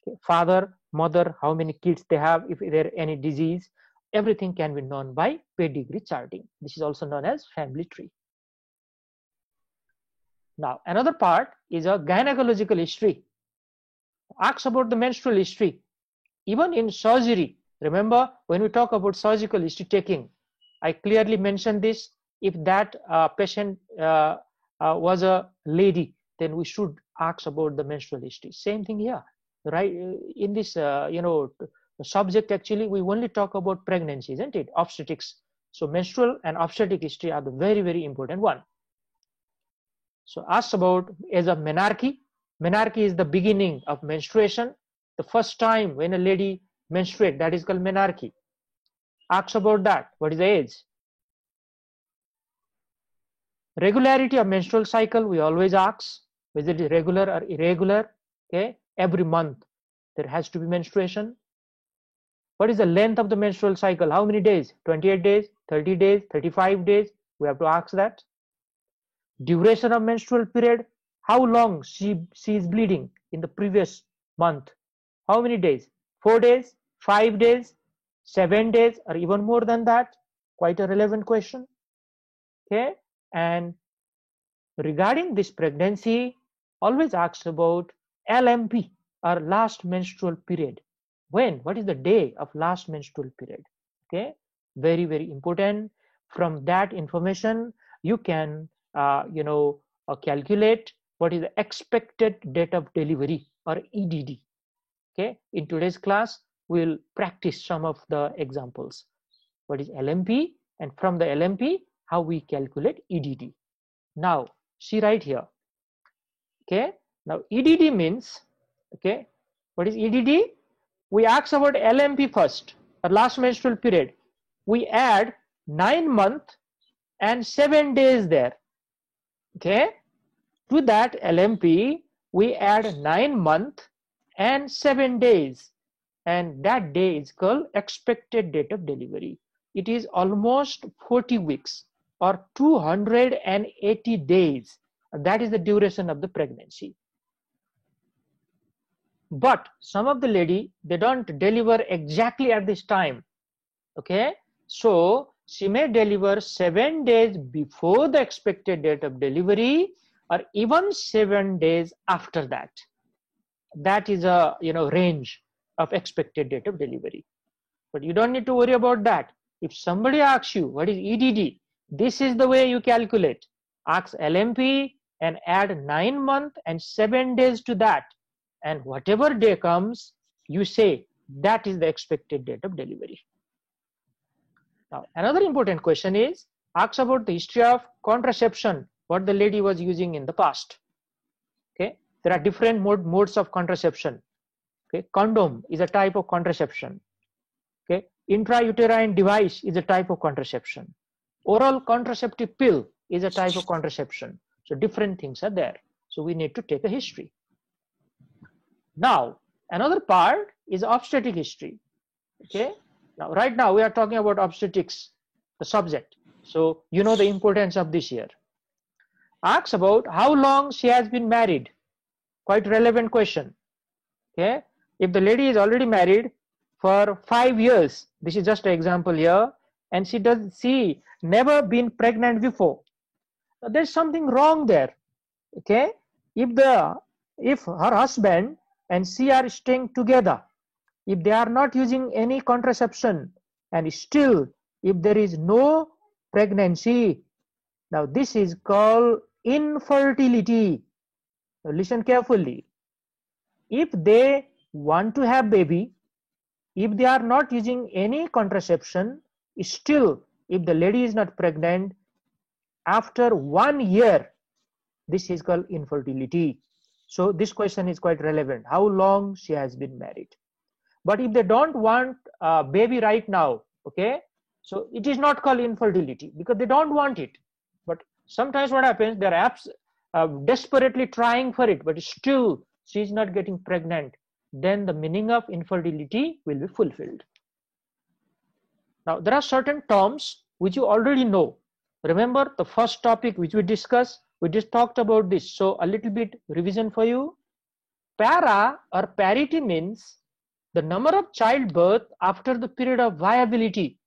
Okay, father, mother, how many kids they have, if there any disease, everything can be known by pedigree charting. This is also known as family tree. Now another part is a gynecological history. Ask about the menstrual history. Even in surgery, remember when we talk about surgical history taking, I clearly mentioned this. If that patient was a lady, then we should ask about the menstrual history. Same thing here, right? In this you know, subject actually we only talk about pregnancy, isn't it? Obstetrics. So menstrual and obstetric history are the very, very important one. So ask about as a menarche. Menarche is the beginning of menstruation. The first time when a lady menstruates, that is called menarche. Ask about that. What is the age? Regularity of menstrual cycle, we always ask whether it is regular or irregular. Okay, every month there has to be menstruation. What is the length of the menstrual cycle? How many days? 28 days, 30 days, 35 days? We have to ask that. Duration of menstrual period, how long she is bleeding in the previous month, how many days, 4 days, 5 days, 7 days, or even more than that? Quite a relevant question. Okay, and regarding this pregnancy, always ask about LMP, or last menstrual period. When, what is the day of last menstrual period? Okay, very, very important. From that information you can you know, calculate what is the expected date of delivery, or EDD. Okay, in today's class we'll practice some of the examples. What is LMP, and from the LMP how we calculate EDD. Now see right here. Okay, now EDD means, okay, what is EDD? We ask about LMP first, or last menstrual period. We add 9 months and 7 days there. Okay, to that LMP we add 9 months and 7 days, and that day is called expected date of delivery. It is almost 40 weeks or 280 days. That is the duration of the pregnancy. But some of the lady, they don't deliver exactly at this time. Okay, so she may deliver 7 days before the expected date of delivery, or even 7 days after that. That is a, you know, range of expected date of delivery. But you don't need to worry about that. If somebody asks you what is EDD, this is the way you calculate. Ask LMP and add 9 months and 7 days to that, and whatever day comes, you say that is the expected date of delivery. Now another important question is, ask about the history of contraception, what the lady was using in the past. Okay, there are different modes of contraception. Okay, condom is a type of contraception. Okay, intrauterine device is a type of contraception. Oral contraceptive pill is a type of contraception. So different things are there. So we need to take a history. Now another part is obstetric history. Okay, now right now we are talking about obstetrics, the subject. So you know the importance of this here. Ask about how long she has been married. Quite relevant question. Okay, if the lady is already married for 5 years, this is just an example here, and she never been pregnant before, there's something wrong there. Okay, if her husband and she are staying together, if they are not using any contraception, and still if there is no pregnancy, Now this is called infertility. Now listen carefully. If they want to have baby, if they are not using any contraception, still if the lady is not pregnant after 1 year, this is called infertility. So this question is quite relevant. How long she has been married? But if they don't want a baby right now, okay, so it is not called infertility because they don't want it. But sometimes what happens, they're desperately trying for it, but still she is not getting pregnant. Then the meaning of infertility will be fulfilled. Now there are certain terms which you already know. Remember the first topic which we discussed, we just talked about this. So a little bit revision for you. Para or parity means the number of childbirth after the period of viability.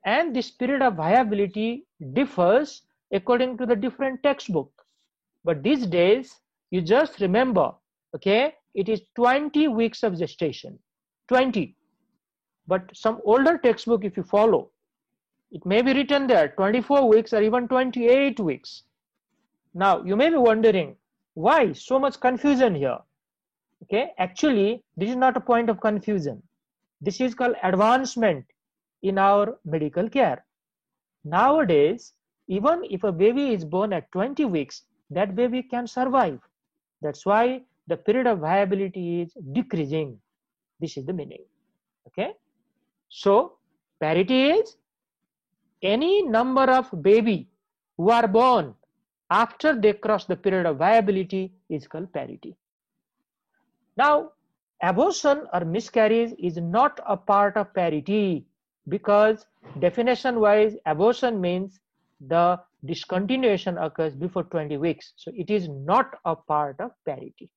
And this period of viability differs according to the different textbook. But these days, you just remember, okay, it is 20 weeks of gestation, 20. But some older textbook, if you follow, it may be written there 24 weeks or even 28 weeks. Now, you may be wondering, why so much confusion here? Okay, actually, this is not a point of confusion. This is called advancement in our medical care. Nowadays, even if a baby is born at 20 weeks, that baby can survive. That's why the period of viability is decreasing. This is the meaning. Okay. So, parity is any number of baby who are born after they cross the period of viability is called parity. Now, abortion or miscarriage is not a part of parity because definition wise abortion means the discontinuation occurs before 20 weeks. So it is not a part of parity.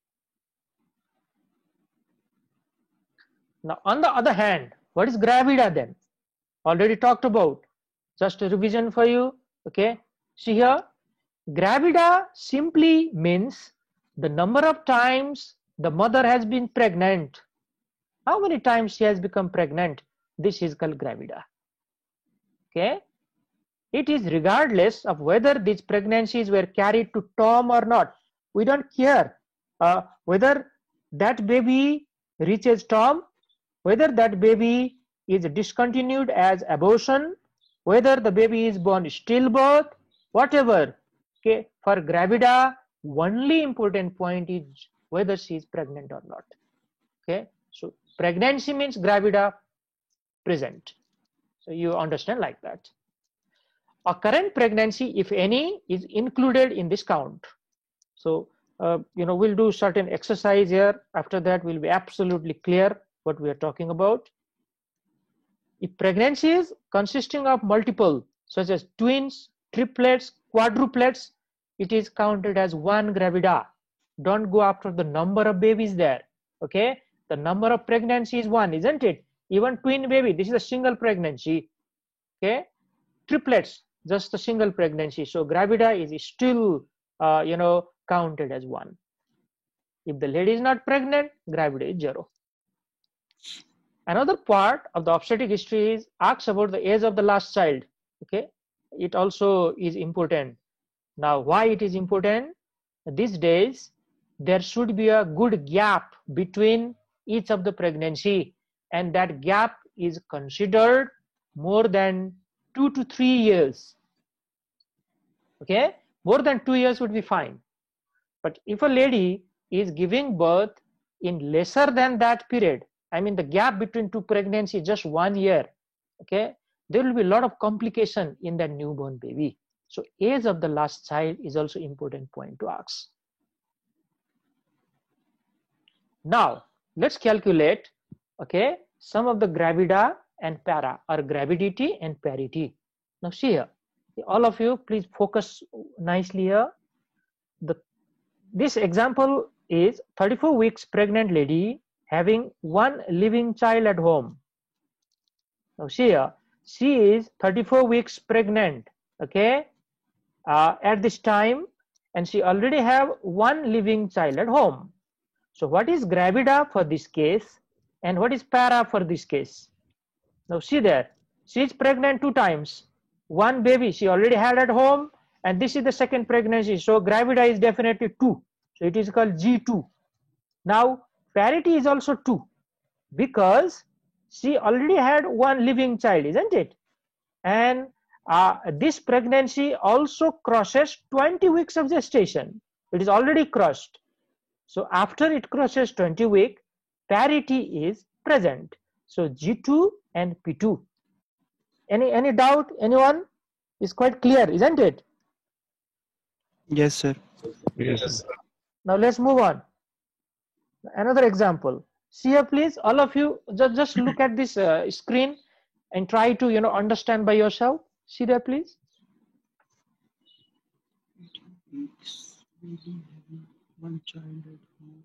Now on the other hand, what is gravida then? Already talked about. Just a revision for you. Okay. See here, gravida simply means the number of times the mother has been pregnant. How many times she has become pregnant? This is called gravida. Okay. It is regardless of whether these pregnancies were carried to term or not. We don't care whether that baby reaches term, whether that baby is discontinued as abortion, whether the baby is born stillbirth, whatever. Okay. For gravida, only important point is whether she is pregnant or not. Okay. So pregnancy means gravida present. So you understand like that. A current pregnancy, if any, is included in this count. So, we'll do certain exercise here. After that, we'll be absolutely clear what we are talking about. If pregnancy is consisting of multiple, such as twins, triplets, quadruplets, it is counted as one gravida. Don't go after the number of babies there. Okay, the number of pregnancy is one, isn't it? Even twin baby, this is a single pregnancy. Okay, triplets, just a single pregnancy. So gravida is still, counted as one. If the lady is not pregnant, gravida is 0. Another part of the obstetric history is asks about the age of the last child. Okay, it also is important. Now, why it is important? These days, there should be a good gap between each of the pregnancy, and that gap is considered more than 2 to 3 years. Okay, more than 2 years would be fine. But if a lady is giving birth in lesser than that period, I mean the gap between 2 pregnancies is just 1 year, okay, there will be a lot of complication in that newborn baby. So age of the last child is also important point to ask. Now let's calculate, okay, some of the gravida and para, or gravidity and parity. Now see here, all of you please focus nicely here. This example is 34 weeks pregnant lady having 1 living child at home. Now see here, she is 34 weeks pregnant, okay, at this time, and she already have 1 living child at home. So what is gravida for this case and what is para for this case? Now see there, she is pregnant 2 times. 1 baby she already had at home and this is the second pregnancy. So gravida is definitely 2. So it is called G2. Now parity is also 2 because she already had one living child, isn't it? And this pregnancy also crosses 20 weeks of gestation. It is already crossed. So after it crosses 20 weeks, parity is present. So G2 and P2. Any doubt? Anyone? It's quite clear, isn't it? Yes, sir. Yes. Now let's move on. Another example. See here, please. All of you, just look at this screen and try to understand by yourself. See there, please. One child at home.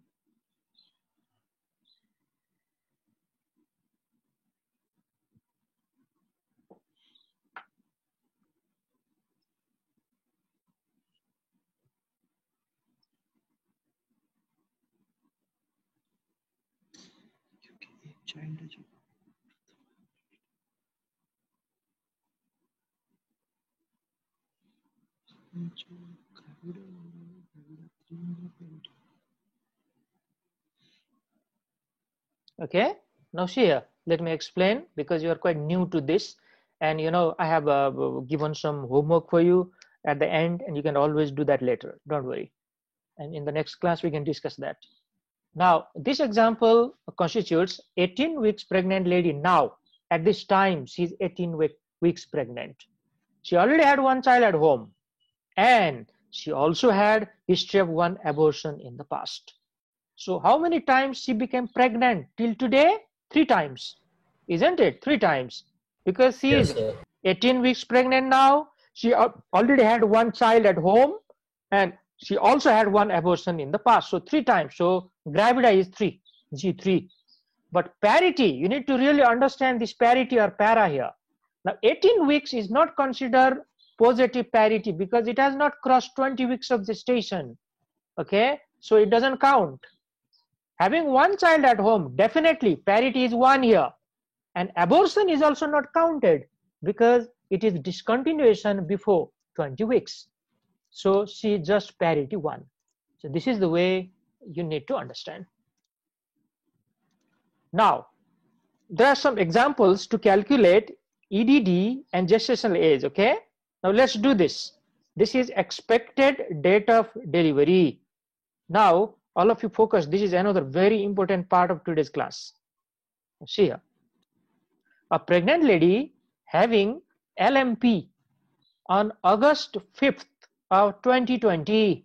Okay. Now see here. Let me explain because you are quite new to this, and I have given some homework for you at the end, and you can always do that later. Don't worry. And in the next class we can discuss that. Now this example constitutes 18 weeks pregnant lady. Now at this time she is 18 weeks pregnant. She already had one child at home, and she also had history of one abortion in the past. So how many times she became pregnant till today? 3 times, isn't it? 3 times, because she is 18 weeks pregnant now. She already had one child at home, and she also had one abortion in the past. So 3 times. So gravida is 3, G3. But parity, you need to really understand this parity or para here. Now 18 weeks is not considered positive parity because it has not crossed 20 weeks of gestation. Okay, so it doesn't count. Having one child at home, definitely parity is 1 here. And abortion is also not counted because it is discontinuation before 20 weeks. So she is just parity 1. So this is the way you need to understand. Now, there are some examples to calculate EDD and gestational age, okay? Now let's do this. This is expected date of delivery. Now, all of you focus. This is another very important part of today's class. See here. A pregnant lady having LMP on August 5th of 2020.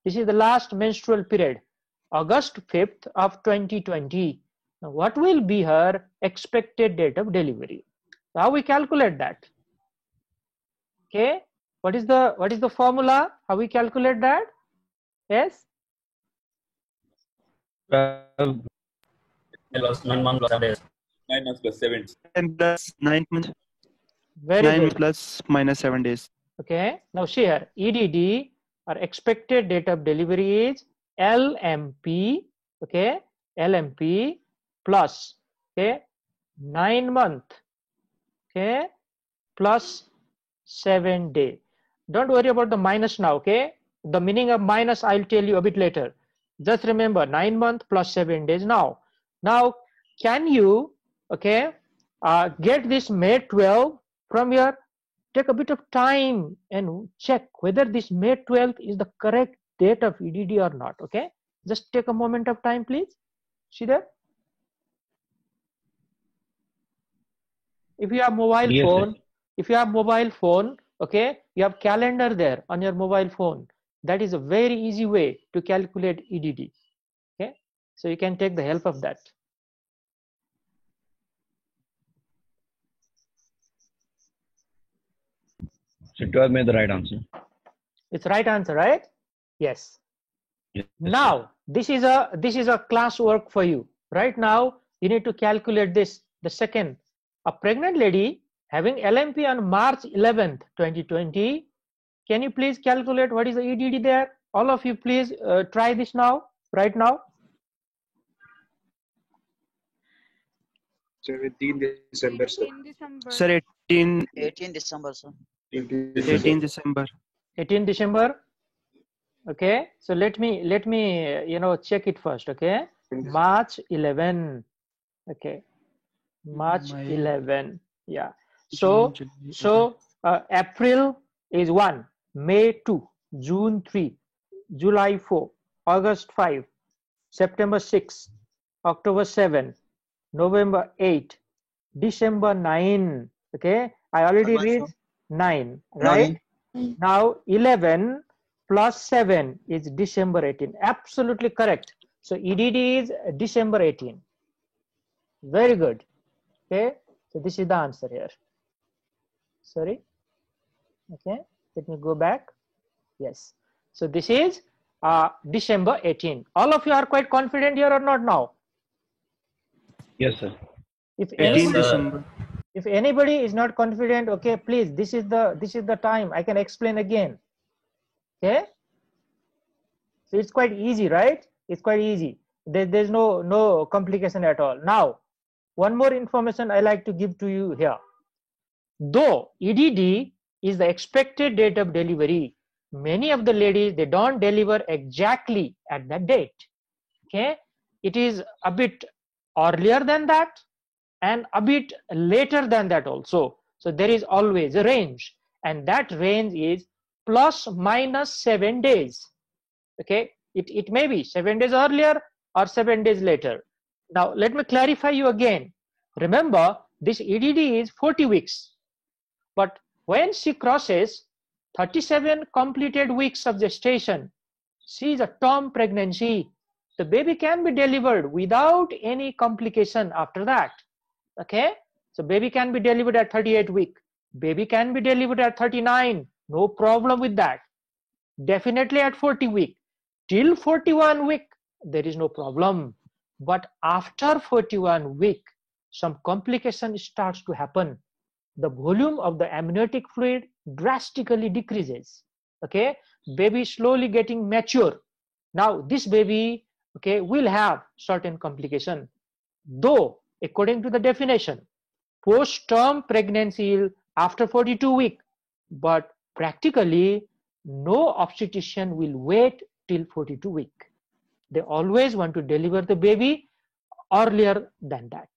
This is the last menstrual period. August 5th of 2020. Now, what will be her expected date of delivery? How we calculate that? Okay. What is the formula? How we calculate that? Yes. 12 plus 9 months plus 7 days. 9 months plus 7. 10 plus 9 months. Very 9 good. plus minus 7 days. Okay. Now see here. EDD or expected date of delivery is LMP. Okay. LMP plus 9 month. Okay. Plus 7 day. Don't worry about the minus now. Okay. The meaning of minus I'll tell you a bit later. Just remember 9 months plus 7 days now. Now, can you, get this May 12 from your, take a bit of time and check whether this May 12th is the correct date of EDD or not, okay? Just take a moment of time, please. See there? If you have mobile phone, okay, you have calendar there on your mobile phone. That is a very easy way to calculate EDD. Okay, so you can take the help of that. So 12 made the right answer. It's right answer, right? Yes. Yes. Now this is a class work for you. Right now you need to calculate this. The second, a pregnant lady having LMP on March 11th, 2020. Can you please calculate what is the EDD there? All of you please try this now, right now. 17 December, sir. 18 December, sir. 18 18 December. 18 December. Okay, so let me check it first. Okay, March 11. Okay, March My 11. Yeah. June, So July. April is 1, May 2, June 3, July 4, August 5, September 6, October 7, November 8, December 9. Okay, I already read 9, right? Now 11 plus 7 is December 18. Absolutely correct. So EDD is December 18. Very good. Okay, so this is the answer here. Sorry. Okay, let me go back. Yes. So this is December 18. All of you are quite confident here or not now? Yes, sir. If 18 anybody, December. if anybody is not confident, okay, please, this is the time. I can explain again. Okay. So it's quite easy, right? It's quite easy. There's no complication at all. Now, one more information I like to give to you here. Though EDD is the expected date of delivery, many of the ladies, they don't deliver exactly at that date. Okay, it is a bit earlier than that and a bit later than that also. So there is always a range, and that range is plus minus 7 days. Okay, it may be 7 days earlier or 7 days later. Now let me clarify you again. Remember, this EDD is 40 weeks. But when she crosses 37 completed weeks of gestation, she is a term pregnancy. The baby can be delivered without any complication after that. Okay, so baby can be delivered at 38 week. Baby can be delivered at 39. No problem with that. Definitely at 40 week. Till 41 week, there is no problem. But after 41 week, some complication starts to happen. The volume of the amniotic fluid drastically decreases. Okay, baby slowly getting mature. Now this baby, okay, will have certain complication. Though according to the definition, post-term pregnancy is after 42 weeks, but practically no obstetrician will wait till 42 weeks. They always want to deliver the baby earlier than that.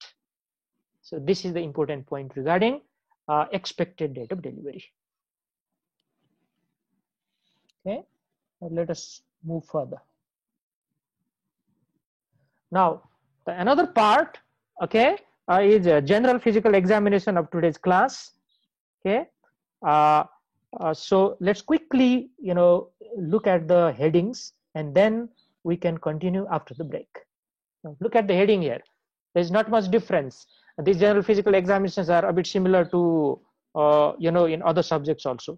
So this is the important point regarding expected date of delivery. Okay, now let us move further. Now another part, okay, is a general physical examination of today's class. Okay, so let's quickly look at the headings, and then we can continue after the break. Now, look at the heading here. There's not much difference. These general physical examinations are a bit similar to in other subjects also.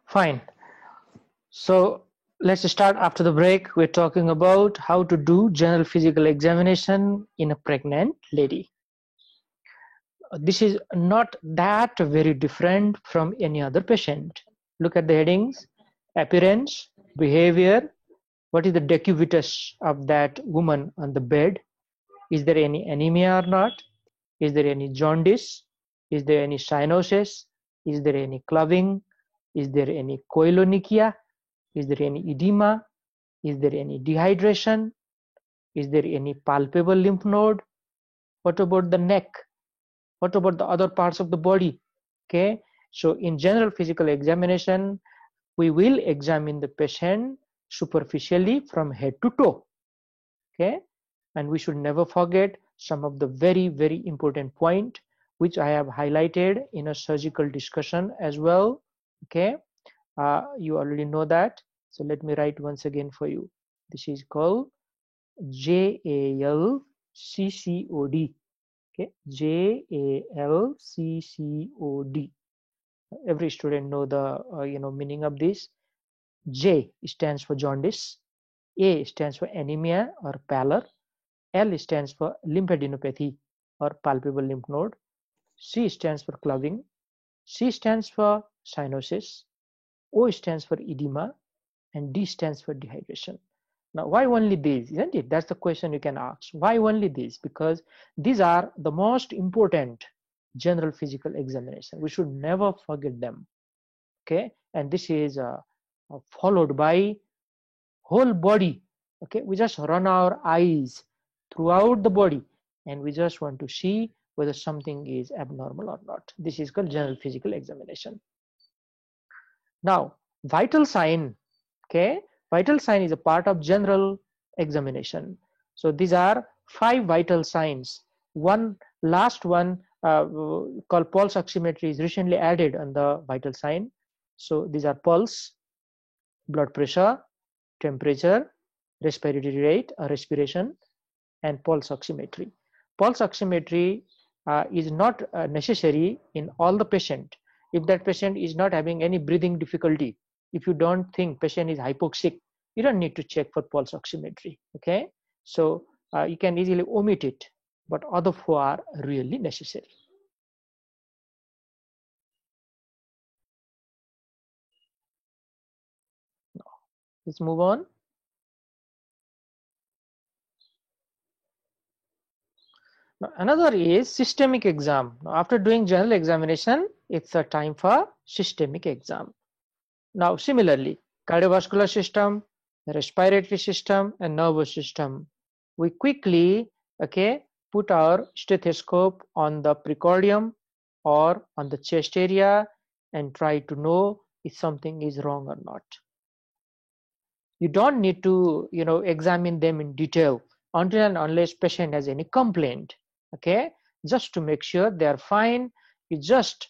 Fine. So let's start after the break. We're talking about how to do general physical examination in a pregnant lady. This is not that very different from any other patient. Look at the headings: appearance, behavior, what is the decubitus of that woman on the bed, is there any anemia or not, is there any jaundice, is there any cyanosis, is there any cloving, is there any koilonychia, is there any edema, is there any dehydration, is there any palpable lymph node, what about the neck, what about the other parts of the body. Okay, so in general physical examination, we will examine the patient superficially from head to toe. Okay, and we should never forget some of the very, very important point which I have highlighted in a surgical discussion as well. Okay, you already know that, so let me write once again for you. This is called JALCCOD. Okay, JALCCOD. Every student know the meaning of this. J stands for jaundice, A stands for anemia or pallor, L stands for lymphadenopathy or palpable lymph node, C stands for cloving, C stands for cyanosis, O stands for edema, and D stands for dehydration. Now, why only these, isn't it? That's the question you can ask. Why only these? Because these are the most important general physical examination. We should never forget them. Okay, and this is followed by whole body. Okay, we just run our eyes throughout the body, and we just want to see whether something is abnormal or not. This is called general physical examination. Now, vital sign. Okay, vital sign is a part of general examination. So these are 5 vital signs. Last one called pulse oximetry is recently added on the vital sign. So these are pulse, blood pressure, temperature, respiratory rate or respiration, and pulse oximetry. Pulse oximetry is not necessary in all the patient. If that patient is not having any breathing difficulty, if you don't think patient is hypoxic, you don't need to check for pulse oximetry. Okay, so you can easily omit it, but other 4 are really necessary. Let's move on. Now, another is systemic exam. Now, after doing general examination, it's a time for systemic exam. Now, similarly, cardiovascular system, respiratory system, and nervous system. We quickly, okay, put our stethoscope on the precordium or on the chest area and try to know if something is wrong or not. You don't need to, examine them in detail until and unless patient has any complaint. Okay, just to make sure they are fine, you just,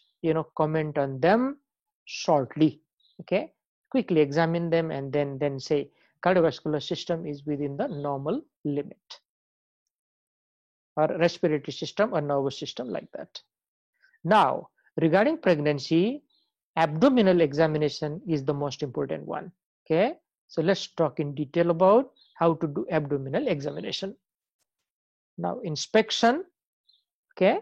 comment on them shortly. Okay, quickly examine them and then say cardiovascular system is within the normal limit, or respiratory system or nervous system, like that. Now, regarding pregnancy, abdominal examination is the most important one. Okay, so let's talk in detail about how to do abdominal examination. Now, inspection, okay,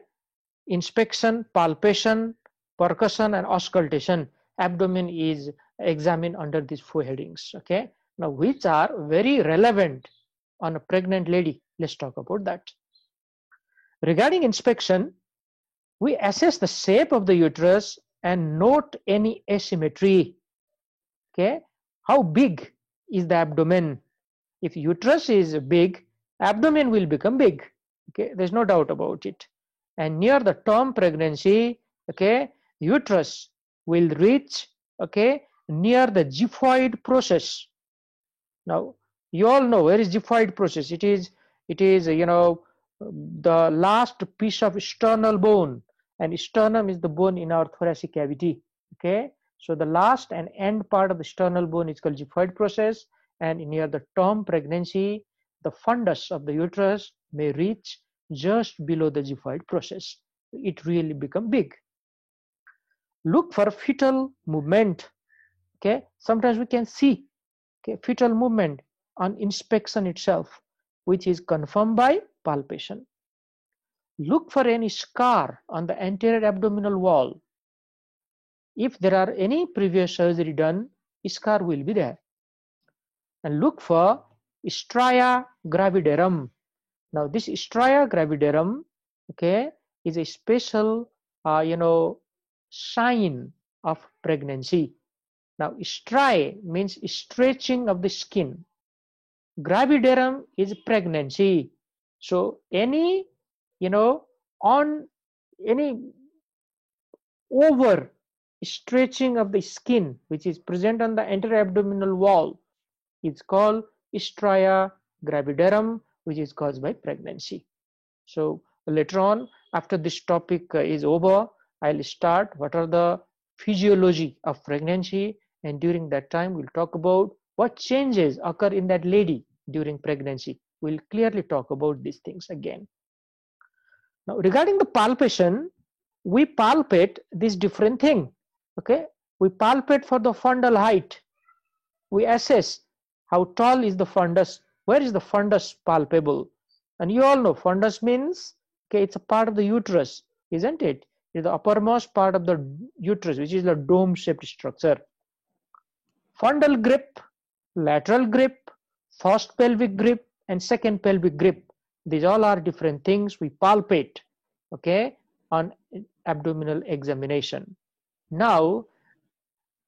inspection, palpation, percussion, and auscultation. Abdomen is examined under these 4 headings. Okay, now which are very relevant on a pregnant lady. Let's talk about that. Regarding inspection, we assess the shape of the uterus and note any asymmetry. Okay, how big is the abdomen? If uterus is big, abdomen will become big. Okay, there's no doubt about it. And near the term pregnancy, okay, uterus will reach, okay, near the xiphoid process. Now, you all know where is xiphoid process. It is the last piece of sternal bone, and sternum is the bone in our thoracic cavity. Okay, so the last and end part of the sternal bone is called xiphoid process, and near the term pregnancy, the fundus of the uterus may reach just below the xiphoid process. It really become big. Look for fetal movement. Okay, sometimes we can see, okay, fetal movement on inspection itself, which is confirmed by palpation. Look for any scar on the anterior abdominal wall. If there are any previous surgery done, a scar will be there. And look for stria gravidarum. Now, this stria gravidarum, okay, is a special, sign of pregnancy. Now, striae means stretching of the skin. Gravidarum is pregnancy. So, any, on any over stretching of the skin which is present on the anterior abdominal wall is called stria gravidarum, which is caused by pregnancy. So later on, after this topic is over, I'll start what are the physiology of pregnancy, and during that time we'll talk about what changes occur in that lady during pregnancy. We'll clearly talk about these things again. Now, regarding the palpation, we palpate this different thing. Okay, we palpate for the fundal height. We assess how tall is the fundus. Where is the fundus palpable? And you all know fundus means, okay, it's a part of the uterus, isn't it? It's the uppermost part of the uterus, which is the dome-shaped structure. fundal grip, lateral grip, first pelvic grip, and second pelvic grip. These all are different things we palpate, okay, on abdominal examination. Now,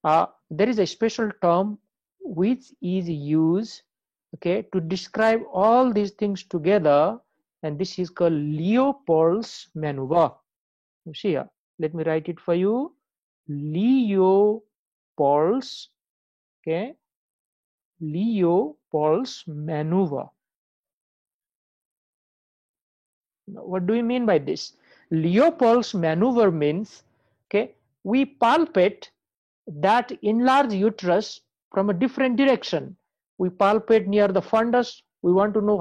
there is a special term which is used, okay, to describe all these things together, and this is called Leopold's maneuver. You see here, let me write it for you. Leopold's, okay, Leopold's maneuver. Now, what do we mean by this? Leopold's maneuver means, okay, we palpate that enlarged uterus from a different direction. We palpate near the fundus. We want to know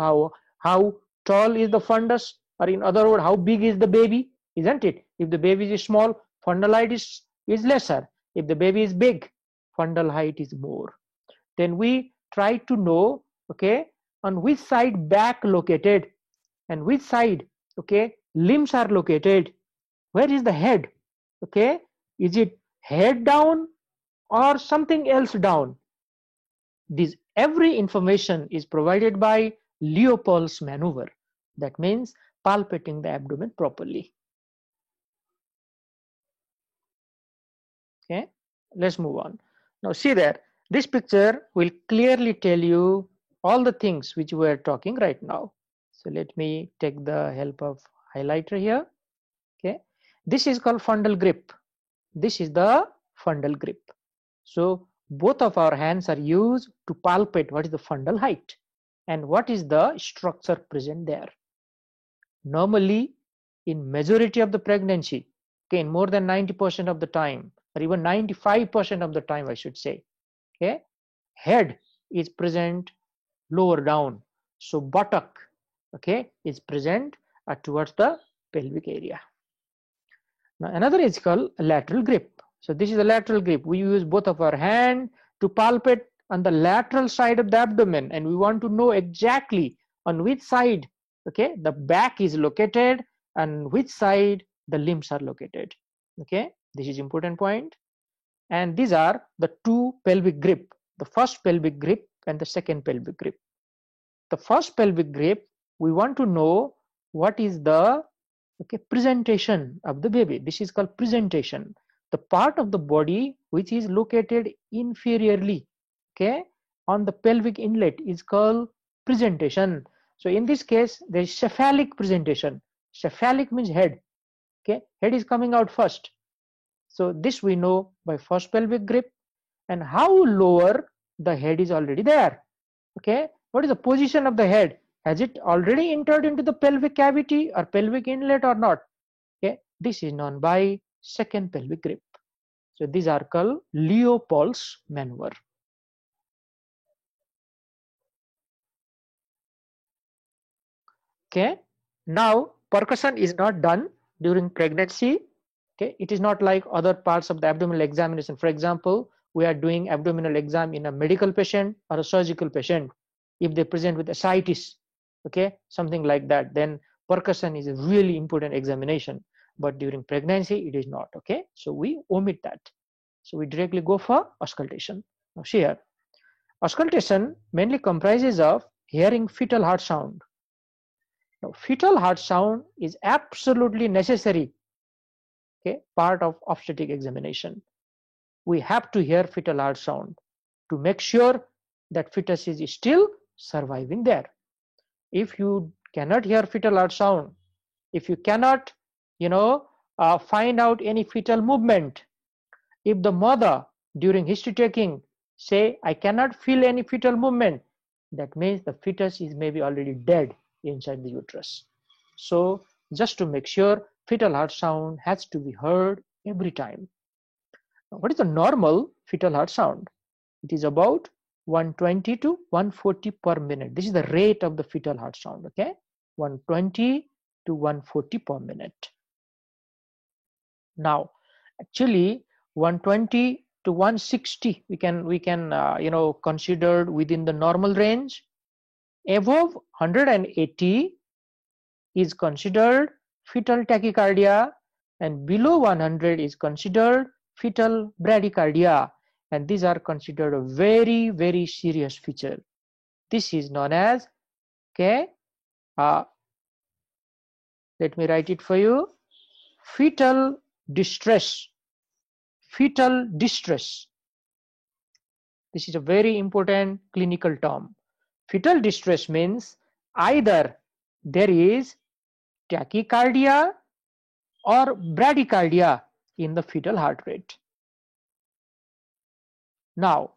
how tall is the fundus, or in other words, how big is the baby, isn't it? If the baby is small, fundal height is lesser. If the baby is big, fundal height is more. Then we try to know, okay, on which side back located and which side, okay, limbs are located. Where is the head? Okay, is it head down or something else down? This every information is provided by Leopold's maneuver. That means palpating the abdomen properly. Okay, let's move on. Now see there, this picture will clearly tell you all the things which we are talking right now. So let me take the help of highlighter here. Okay, this is called fundal grip. This is the fundal grip. So both of our hands are used to palpate what is the fundal height and what is the structure present there. Normally, in majority of the pregnancy, okay, in more than 90% of the time, or even 95% of the time, I should say, okay, head is present lower down. So buttock, okay, is present towards the pelvic area. Now another is called lateral grip. So this is a lateral grip. We use both of our hand to palpate on the lateral side of the abdomen, and we want to know exactly on which side, okay, the back is located and which side the limbs are located. Okay, this is important point. And these are the two pelvic grip, the first pelvic grip and the second pelvic grip. The first pelvic grip, we want to know what is the, okay, presentation of the baby. This is called presentation. The part of the body which is located inferiorly, okay, on the pelvic inlet is called presentation. So in this case, there is cephalic presentation. Cephalic means head. Okay, head is coming out first. So this we know by first pelvic grip. And how lower the head is already there. Okay, what is the position of the head? Has it already entered into the pelvic cavity or pelvic inlet or not? Okay, this is known by second pelvic grip. So these are called Leopold's maneuver. Okay, now percussion is not done during pregnancy. Okay, it is not like other parts of the abdominal examination. For example, we are doing abdominal exam in a medical patient or a surgical patient. If they present with ascites, okay, something like that, then percussion is a really important examination. But during pregnancy, it is not. Okay, so we omit that. So we directly go for auscultation. Now here, auscultation mainly comprises of hearing fetal heart sound. Now, fetal heart sound is absolutely necessary, okay, part of obstetric examination. We have to hear fetal heart sound to make sure that fetus is still surviving there. If you cannot hear fetal heart sound, if you cannot, find out any fetal movement, if the mother during history taking say, I cannot feel any fetal movement, that means the fetus is maybe already dead inside the uterus. So just to make sure, fetal heart sound has to be heard every time. Now, what is the normal fetal heart sound? It is about 120 to 140 per minute. This is the rate of the fetal heart sound, okay? 120 to 140 per minute. Now, actually 120 to 160 we can consider within the normal range. Above 180 is considered fetal tachycardia, and below 100 is considered fetal bradycardia. and these are considered a very, very serious feature. This is known as, okay, let me write it for you, fetal distress. Fetal distress. This is a very important clinical term. Fetal distress means either there is tachycardia or bradycardia in the fetal heart rate. Now,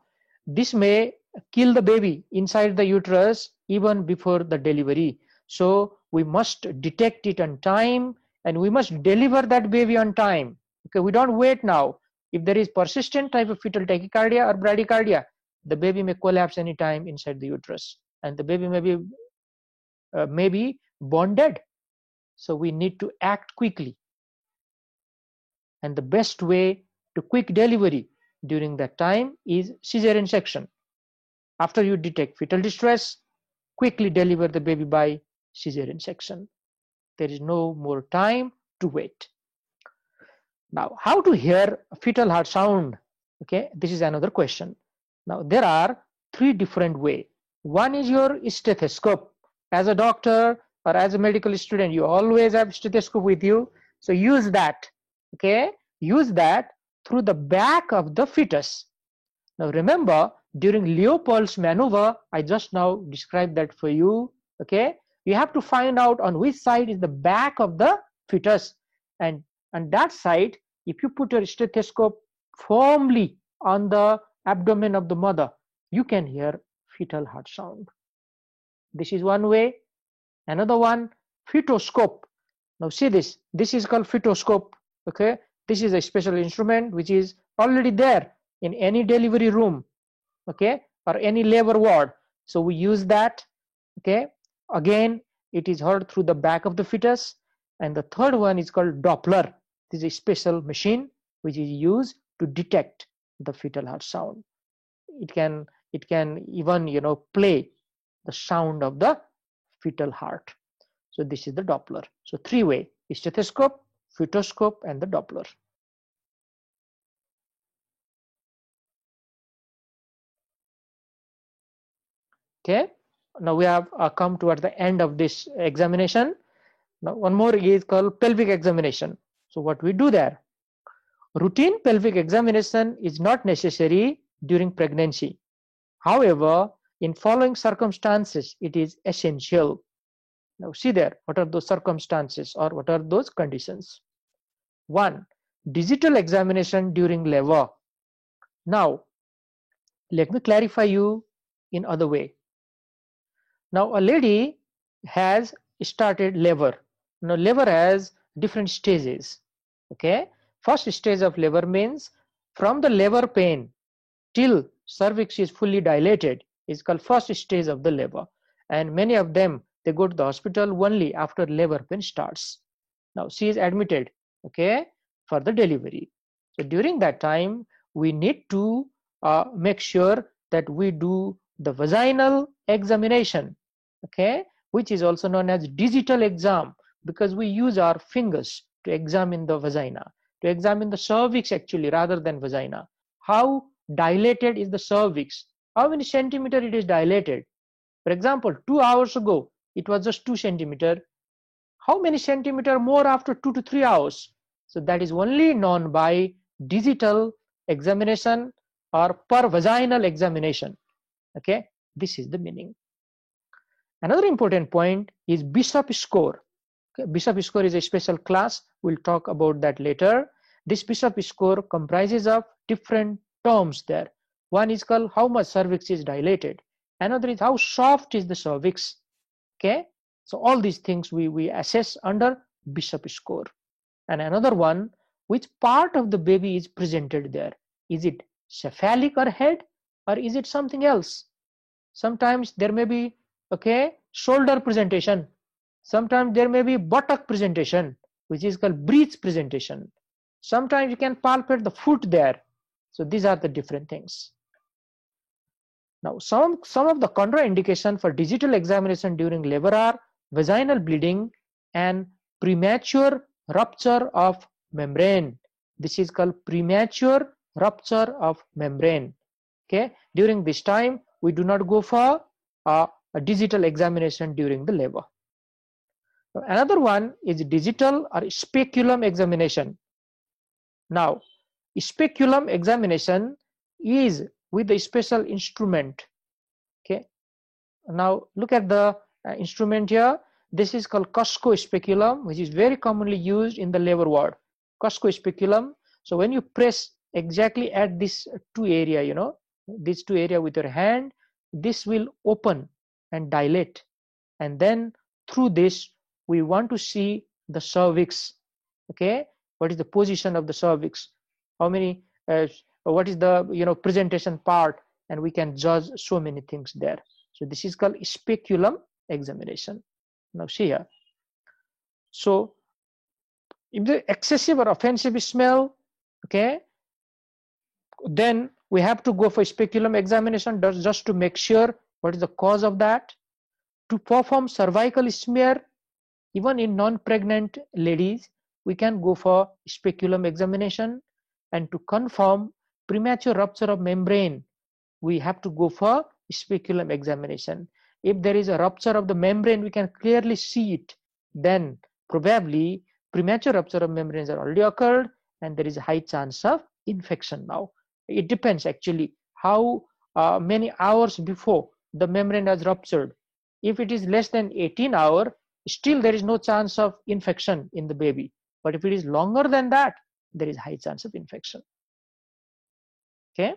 this may kill the baby inside the uterus even before the delivery. So we must detect it on time and we must deliver that baby on time. Okay, we don't wait now. If there is persistent type of fetal tachycardia or bradycardia, the baby may collapse anytime inside the uterus and the baby may be born dead. So we need to act quickly. And the best way to quick delivery during that time is cesarean section. After you detect fetal distress, quickly deliver the baby by cesarean section. There is no more time to wait. Now, how to hear a fetal heart sound? Okay, this is another question. Now, there are three different ways. One is your stethoscope. As a doctor or as a medical student, you always have stethoscope with you. So use that. Okay, use that through the back of the fetus. Now remember, during Leopold's maneuver, I just now described that for you. Okay, you have to find out on which side is the back of the fetus, and on that side, if you put your stethoscope firmly on the abdomen of the mother, you can hear fetal heart sound. This is one way. Another one, fetoscope. Now see this. This is called fetoscope. Okay, this is a special instrument which is already there in any delivery room, okay, or any labor ward. So we use that. Okay, again, it is heard through the back of the fetus. And the third one is called Doppler. This is a special machine which is used to detect the fetal heart sound. It can even play the sound of the fetal heart. So this is the Doppler. So three way: stethoscope, fetoscope, and the Doppler. Okay, now we have come towards the end of this examination. Now one more is called pelvic examination. So what we do there? Routine pelvic examination is not necessary during pregnancy. However, in following circumstances, it is essential. Now see there, what are those circumstances or what are those conditions? One, digital examination during labor. Now, let me clarify you in other way. Now a lady has started labor. Now labor has different stages. Okay, first stage of labor means from the labor pain till cervix is fully dilated is called first stage of the labor, and many of them, they go to the hospital only after labor pain starts. Now she is admitted, okay, for the delivery. So during that time we need to make sure that we do the vaginal examination, okay, which is also known as digital exam, because we use our fingers to examine the vagina, to examine the cervix actually rather than vagina. How dilated is the cervix? How many centimeter it is dilated? For example, 2 hours ago it was just 2 centimeter. How many centimeter more after 2 to 3 hours? So that is only known by digital examination or per vaginal examination. Okay, this is the meaning. Another important point is Bishop score. Okay, Bishop score is a special class. We'll talk about that later. This Bishop score comprises of different terms there. One is called how much cervix is dilated. Another is how soft is the cervix. Okay, so all these things we assess under Bishop score. And another one, which part of the baby is presented there? Is it cephalic or head, or is it something else? Sometimes there may be, okay, shoulder presentation. Sometimes there may be buttock presentation, which is called breech presentation. Sometimes you can palpate the foot there. So these are the different things. Now some of the contraindication for digital examination during labor are vaginal bleeding and premature rupture of membrane. This is called premature rupture of membrane. Okay, during this time we do not go for a digital examination during the labor. Another one is digital or speculum examination. Now, speculum examination is with a special instrument. Okay, now look at the instrument here. This is called Cusco speculum, which is very commonly used in the labor ward. Cusco speculum. So when you press exactly at this two area, you know, these two area with your hand, this will open and dilate, and then through this we want to see the cervix. Okay, what is the position of the cervix, how many what is the, you know, presentation part, and we can judge so many things there. So this is called speculum examination. Now see here, so if the excessive or offensive smell, okay, then we have to go for speculum examination just to make sure what is the cause of that. To perform cervical smear, even in non-pregnant ladies, we can go for speculum examination. And to confirm premature rupture of membrane, we have to go for speculum examination. If there is a rupture of the membrane, we can clearly see it, then probably premature rupture of membranes are already occurred and there is a high chance of infection. Now it depends actually how many hours before the membrane has ruptured. If it is less than 18 hours, still there is no chance of infection in the baby. But if it is longer than that, there is high chance of infection. Okay.